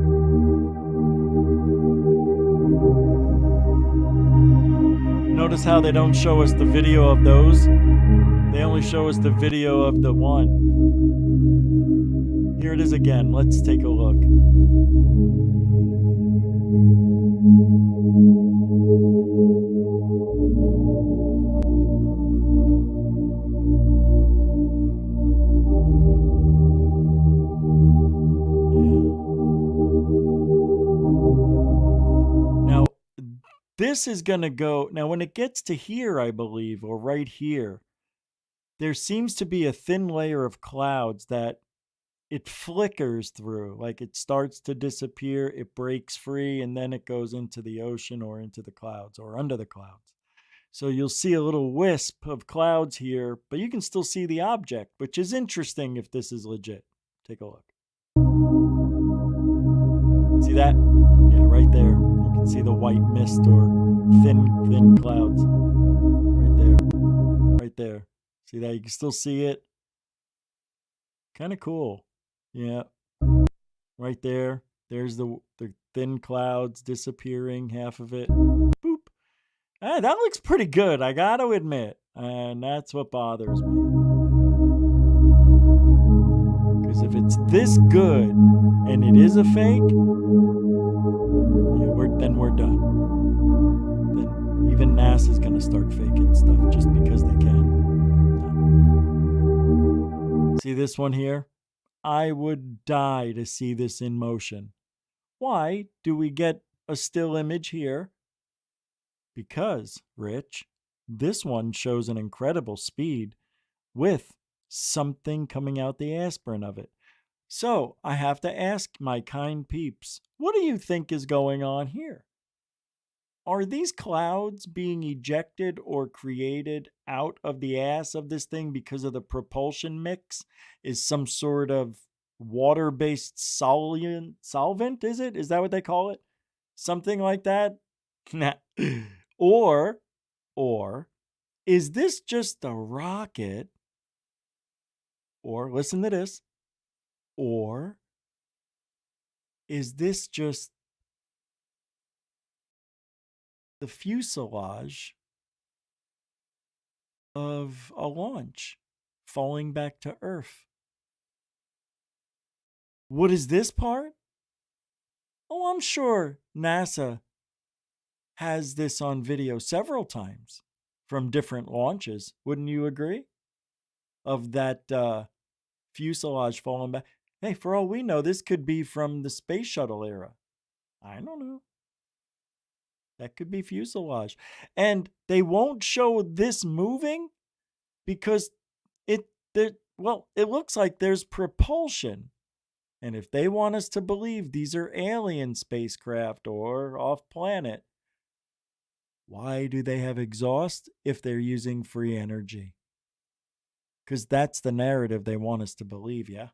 Notice how they don't show us the video of those? They only show us the video of the one. Here it is again. Let's take a look. Now, this is going to go... Now, when it gets to here, I believe, or right here, there seems to be a thin layer of clouds that it flickers through, like it starts to disappear, it breaks free, and then it goes into the ocean or into the clouds or under the clouds. So you'll see a little wisp of clouds here, but you can still see the object, which is interesting if this is legit. Take a look. See that? Yeah, right there. You can see the white mist or thin clouds. Right there. Right there. See that? You can still see it. Kind of cool. Yeah. Right there. There's the thin clouds disappearing, half of it. Boop. That looks pretty good, I got to admit. And that's what bothers me. Because if it's this good and it is a fake, yeah, then we're done. Then even NASA's going to start faking stuff just because they can. See this one here? I would die to see this in motion. Why do we get a still image here? Because, Rich, this one shows an incredible speed with something coming out the aspirin of it. So I have to ask my kind peeps, what do you think is going on here? Are these clouds being ejected or created out of the ass of this thing because of the propulsion mix? Is some sort of water-based solvent, is it? Is that what they call it? Something like that? Or is this just a rocket? Or, listen to this, or is this just the fuselage of a launch falling back to Earth? What is this part? Oh, I'm sure NASA has this on video several times from different launches. Wouldn't you agree? Of that fuselage falling back. Hey, for all we know, this could be from the space shuttle era. I don't know. That could be fuselage. And they won't show this moving because it looks like there's propulsion. And if they want us to believe these are alien spacecraft or off planet, why do they have exhaust if they're using free energy? Because that's the narrative they want us to believe, yeah?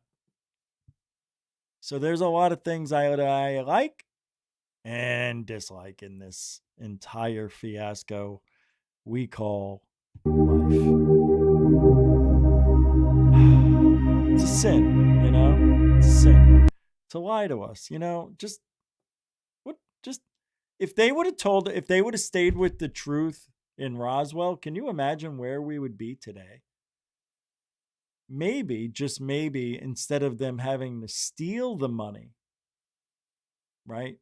So there's a lot of things I like and dislike in this entire fiasco we call life. It's a sin, you know? It's a sin to lie to us, you know? If they would have stayed with the truth in Roswell, can you imagine where we would be today? Maybe, just maybe, instead of them having to steal the money, right?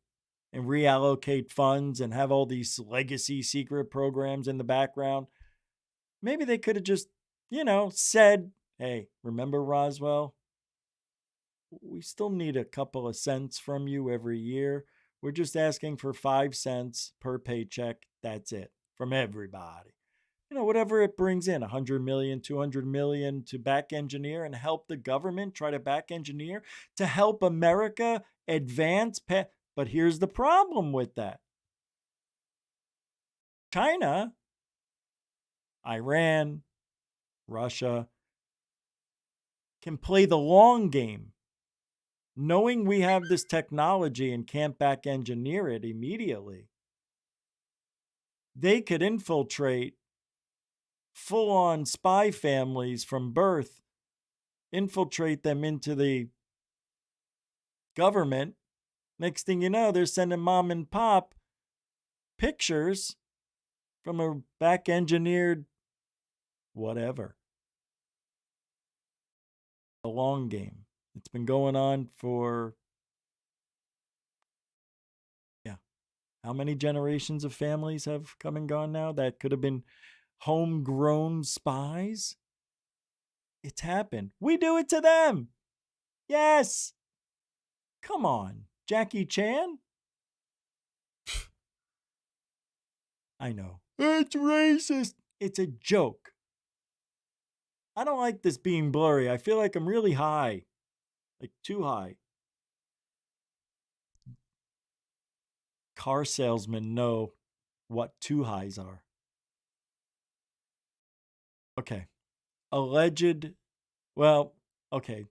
And reallocate funds and have all these legacy secret programs in the background, maybe they could have just, said, hey, remember Roswell? We still need a couple of cents from you every year. We're just asking for 5 cents per paycheck. That's it from everybody. Whatever it brings in, 100 million, 200 million to back engineer and help the government try to back engineer to help America advance. But here's the problem with that. China, Iran, Russia can play the long game. Knowing we have this technology and can't back engineer it immediately, they could infiltrate full-on spy families from birth, infiltrate them into the government. Next thing you know, they're sending mom and pop pictures from a back-engineered whatever. A long game. It's been going on for, how many generations of families have come and gone now? That could have been homegrown spies. It's happened. We do it to them. Yes. Come on, Jackie Chan. I know. It's racist. It's a joke. I don't like this being blurry. I feel like I'm really high. Like too high. Car salesmen know what too highs are. Okay. Alleged, well, okay.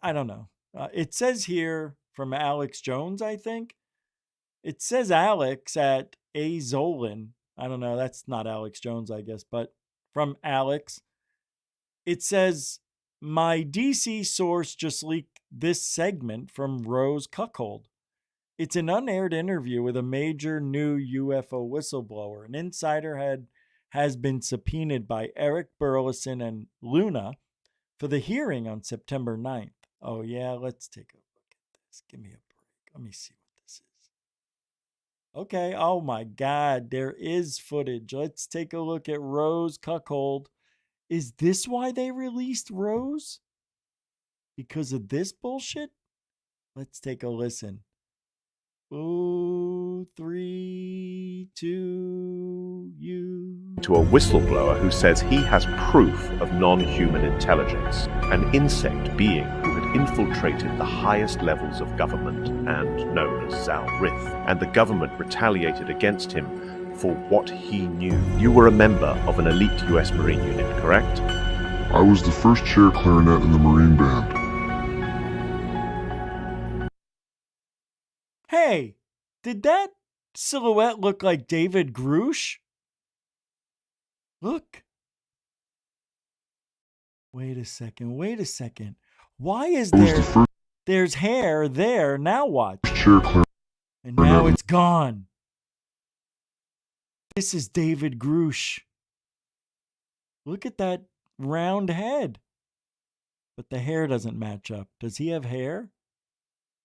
I don't know. It says here from Alex Jones, I think. It says Alex at A. Zolan. I don't know. That's not Alex Jones, I guess, but from Alex. It says, my DC source just leaked this segment from Rose Cuckold. It's an unaired interview with a major new UFO whistleblower. An insider has been subpoenaed by Eric Burleson and Luna for the hearing on September 9th. Oh, yeah, let's take a look at this. Give me a break. Let me see what this is. Okay, oh my God, there is footage. Let's take a look at Rose Cuckold. Is this why they released Rose? Because of this bullshit? Let's take a listen. Ooh, 3, 2, you. To a whistleblower who says he has proof of non-human intelligence, an insect being who had infiltrated the highest levels of government and known as Zal Rith, and the government retaliated against him for what he knew. You were a member of an elite US Marine unit, correct? I was the first chair clarinet in the Marine Band. Hey, did that silhouette look like David Grush? Look. Wait a second. Why is there's hair there? Now what? And now it's gone. This is David Grush. Look at that round head. But the hair doesn't match up. Does he have hair?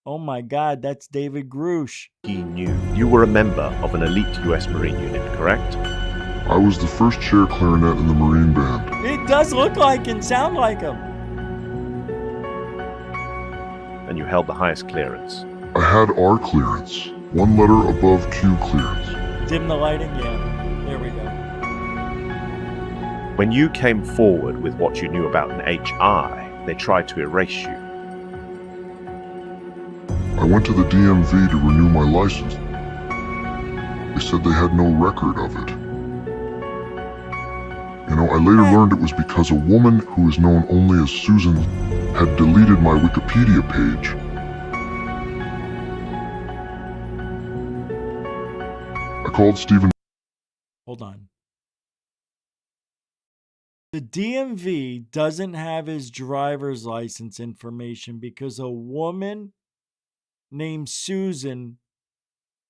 Oh my God, that's David Grush. He knew. You were a member of an elite US Marine unit, correct? I was the first chair clarinet in the Marine Band. It does look like and sound like him. And you held the highest clearance. I had R clearance, one letter above Q clearance. Dim the lighting, yeah. There we go. When you came forward with what you knew about an HI, they tried to erase you. I went to the DMV to renew my license. They said they had no record of it. You know, I later learned it was because a woman who is known only as Susan had deleted my Wikipedia page. I called Stephen. Hold on. The DMV doesn't have his driver's license information because a woman named Susan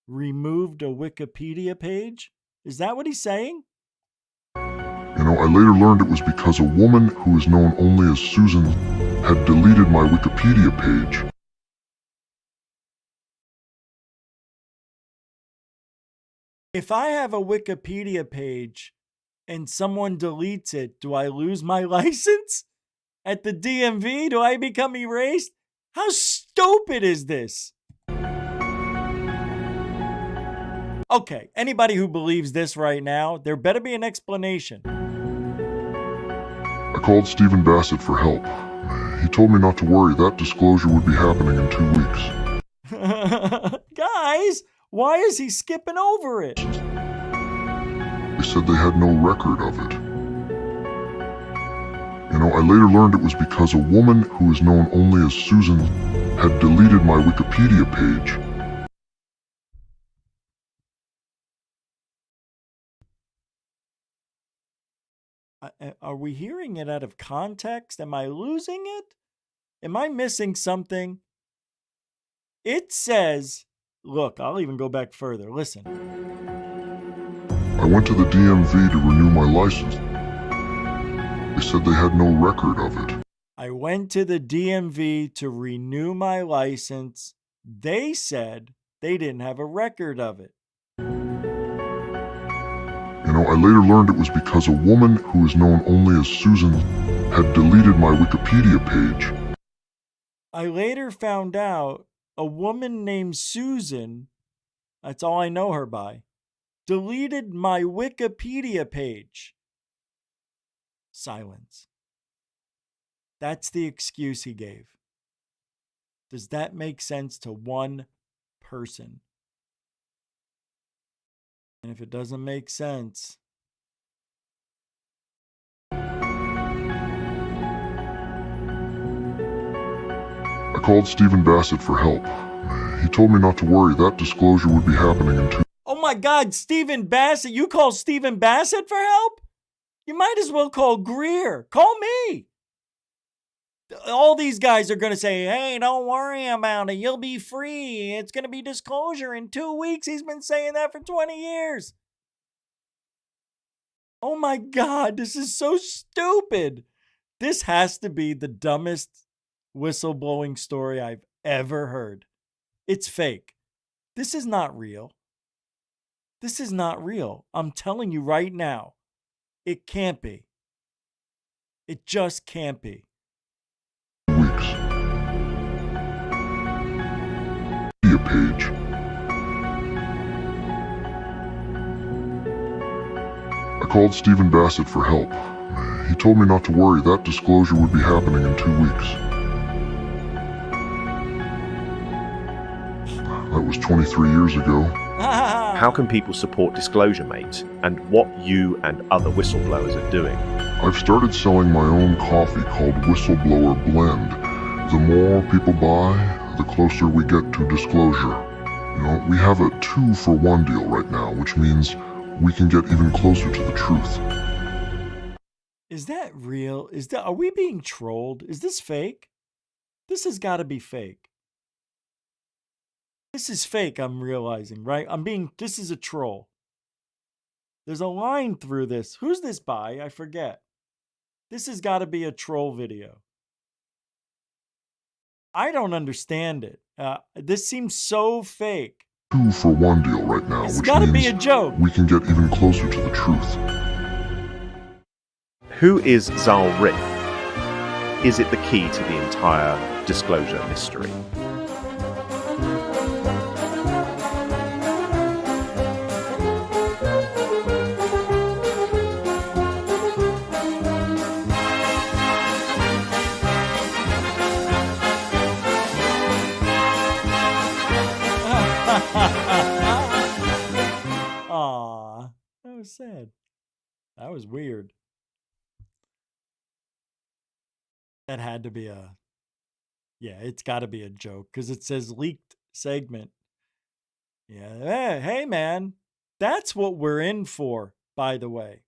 removed a Wikipedia page? Is that what he's saying? You know, I later learned it was because a woman who is known only as Susan had deleted my Wikipedia page. If I have a Wikipedia page and someone deletes it, do I lose my license? At the DMV, do I become erased? How stupid is this? Okay, anybody who believes this right now, there better be an explanation. I called Stephen Bassett for help. He told me not to worry, that disclosure would be happening in 2 weeks. Guys, why is he skipping over it? They said they had no record of it. You know, I later learned it was because a woman who is known only as Susan had deleted my Wikipedia page. Are we hearing it out of context? Am I losing it? Am I missing something? It says, look, I'll even go back further. Listen. I went to the DMV to renew my license. They said they had no record of it. I went to the DMV to renew my license. They said they didn't have a record of it. You know, I later learned it was because a woman who is known only as Susan had deleted my Wikipedia page. I later found out a woman named Susan, that's all I know her by, deleted my Wikipedia page. Silence. That's the excuse he gave. Does that make sense to one person? And if it doesn't make sense, I called Stephen Bassett for help. He told me not to worry, that disclosure would be happening in 2 oh my God, Stephen Bassett. You call Stephen Bassett for help? You might as well call Greer. Call me. All these guys are going to say, hey, don't worry about it. You'll be free. It's going to be disclosure in 2 weeks. He's been saying that for 20 years. Oh my God, this is so stupid. This has to be the dumbest whistleblowing story I've ever heard. It's fake. This is not real. This is not real. I'm telling you right now, it can't be. It just can't be. weeks. Media page. I called Stephen Bassett for help. He told me not to worry, that disclosure would be happening in 2 weeks. That was 23 years ago. How can people support disclosure, mate, and what you and other whistleblowers are doing? I've started selling my own coffee called Whistleblower Blend. The more people buy, the closer we get to disclosure. You know, we have a 2-for-1 deal right now, which means we can get even closer to the truth. Is that real? Are we being trolled? Is this fake? This has got to be fake. This is fake, I'm realizing, right? This is a troll. There's a line through this. Who's this by? I forget. This has got to be a troll video. I don't understand it. This seems so fake. 2-for-1 deal right now, It's which got to means be a joke. we can get even closer to the truth. Who is Zal Rith? Is it the key to the entire disclosure mystery? Aw, that was sad. That was weird. That had to be it's got to be a joke because it says leaked segment. Yeah, hey man, that's what we're in for, by the way.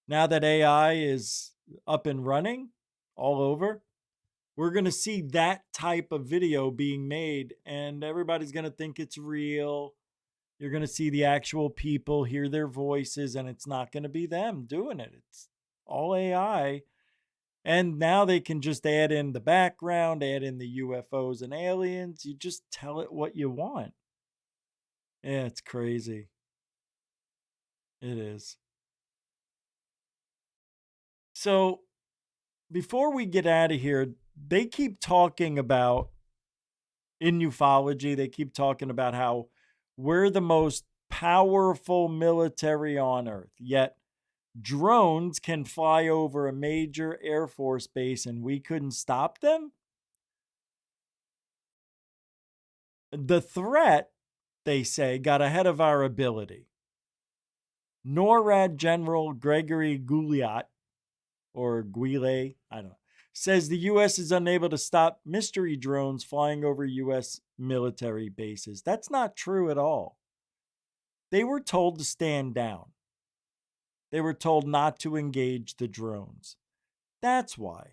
Now that AI is up and running all over, we're going to see that type of video being made and everybody's going to think it's real. You're going to see the actual people, hear their voices, and it's not going to be them doing it. It's all AI. And now they can just add in the background, add in the UFOs and aliens. You just tell it what you want. Yeah, it's crazy. It is. So before we get out of here, they keep talking about, in ufology, they keep talking about how we're the most powerful military on Earth, yet drones can fly over a major Air Force base and we couldn't stop them? The threat, they say, got ahead of our ability. NORAD General Gregory Gouliat, or Guile, I don't know, says the U.S. is unable to stop mystery drones flying over U.S. military bases. That's not true at all. They were told to stand down. They were told not to engage the drones. That's why.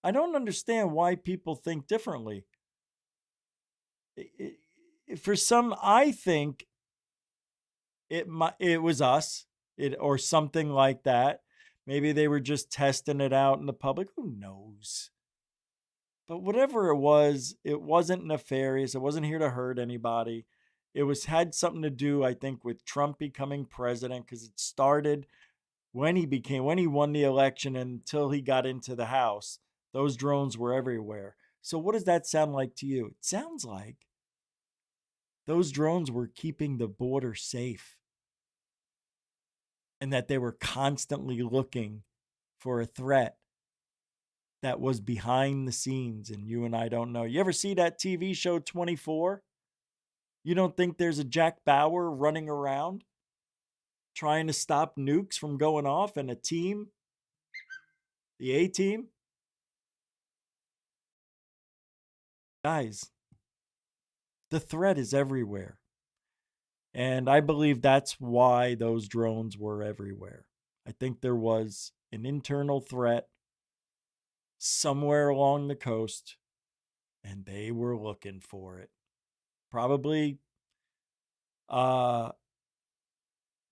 I don't understand why people think differently. For some, I think it was us, or something like that. Maybe they were just testing it out in the public. Who knows? But whatever it wasn't nefarious. It wasn't here to hurt anybody. It had something to do, I think, with Trump becoming president, because it started when he won the election until he got into the House. Those drones were everywhere. So what does that sound like to you? It sounds like those drones were keeping the border safe, and that they were constantly looking for a threat. that was behind the scenes and you and I don't know. You ever see that TV show 24? You don't think there's a Jack Bauer running around trying to stop nukes from going off and a team, the A-team? Guys, the threat is everywhere. And I believe that's why those drones were everywhere. I think there was an internal threat somewhere along the coast, and they were looking for it. Probably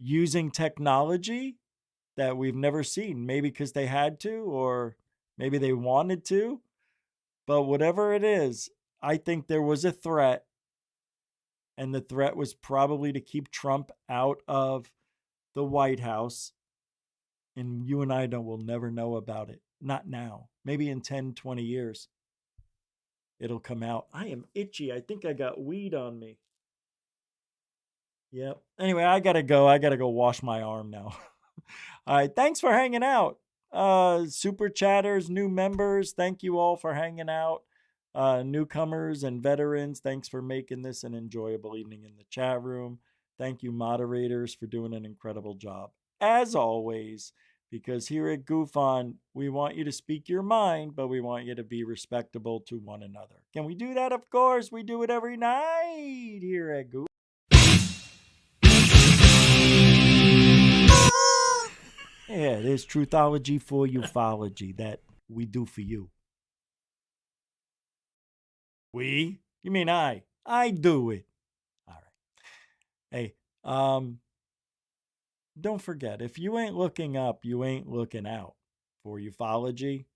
using technology that we've never seen, maybe because they had to, or maybe they wanted to. But whatever it is, I think there was a threat, and the threat was probably to keep Trump out of the White House. And you and I will never know about it. Not now. Maybe in 10, 20 years, it'll come out. I am itchy. I think I got weed on me. Yep. Anyway, I got to go. I got to go wash my arm now. All right. Thanks for hanging out. Super chatters, new members, thank you all for hanging out. Newcomers and veterans, thanks for making this an enjoyable evening in the chat room. Thank you, moderators, for doing an incredible job. As always, because here at Goof On, we want you to speak your mind, but we want you to be respectable to one another. Can we do that? Of course, we do it every night here at Goof. Yeah, there's truthology for ufology that we do for you. We? You mean I? I do it. All right. Hey, don't forget, if you ain't looking up, you ain't looking out. For ufology,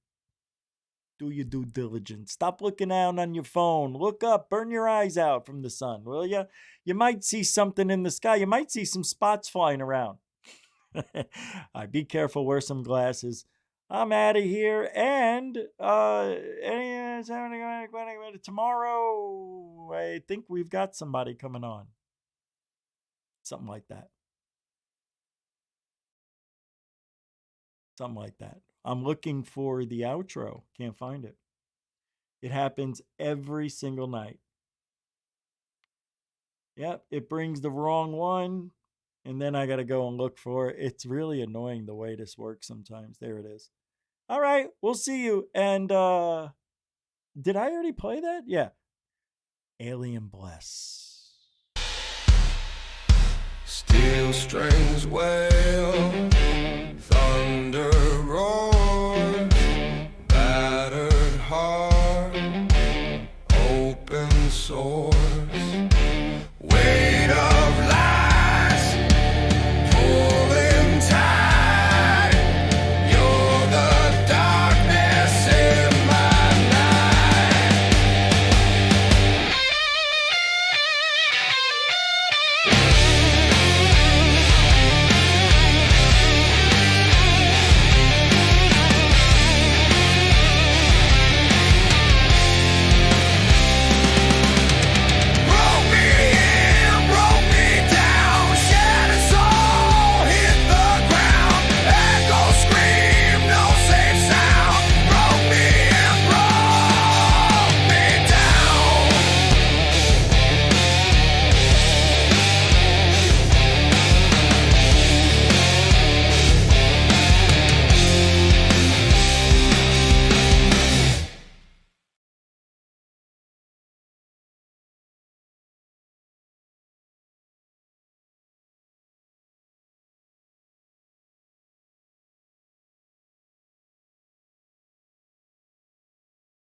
do your due diligence. Stop looking down on your phone. Look up. Burn your eyes out from the sun, will ya? You might see something in the sky. You might see some spots flying around. All right, be careful. Wear some glasses. I'm out of here. And tomorrow, I think we've got somebody coming on. Something like that. Something like that. I'm looking for the outro. Can't find it. It happens every single night. Yep, it brings the wrong one. And then I got to go and look for it. It's really annoying the way this works sometimes. There it is. All right, we'll see you. And did I already play that? Yeah. Alien Bless. Steel strings wail, thunder roar, battered heart, open sore.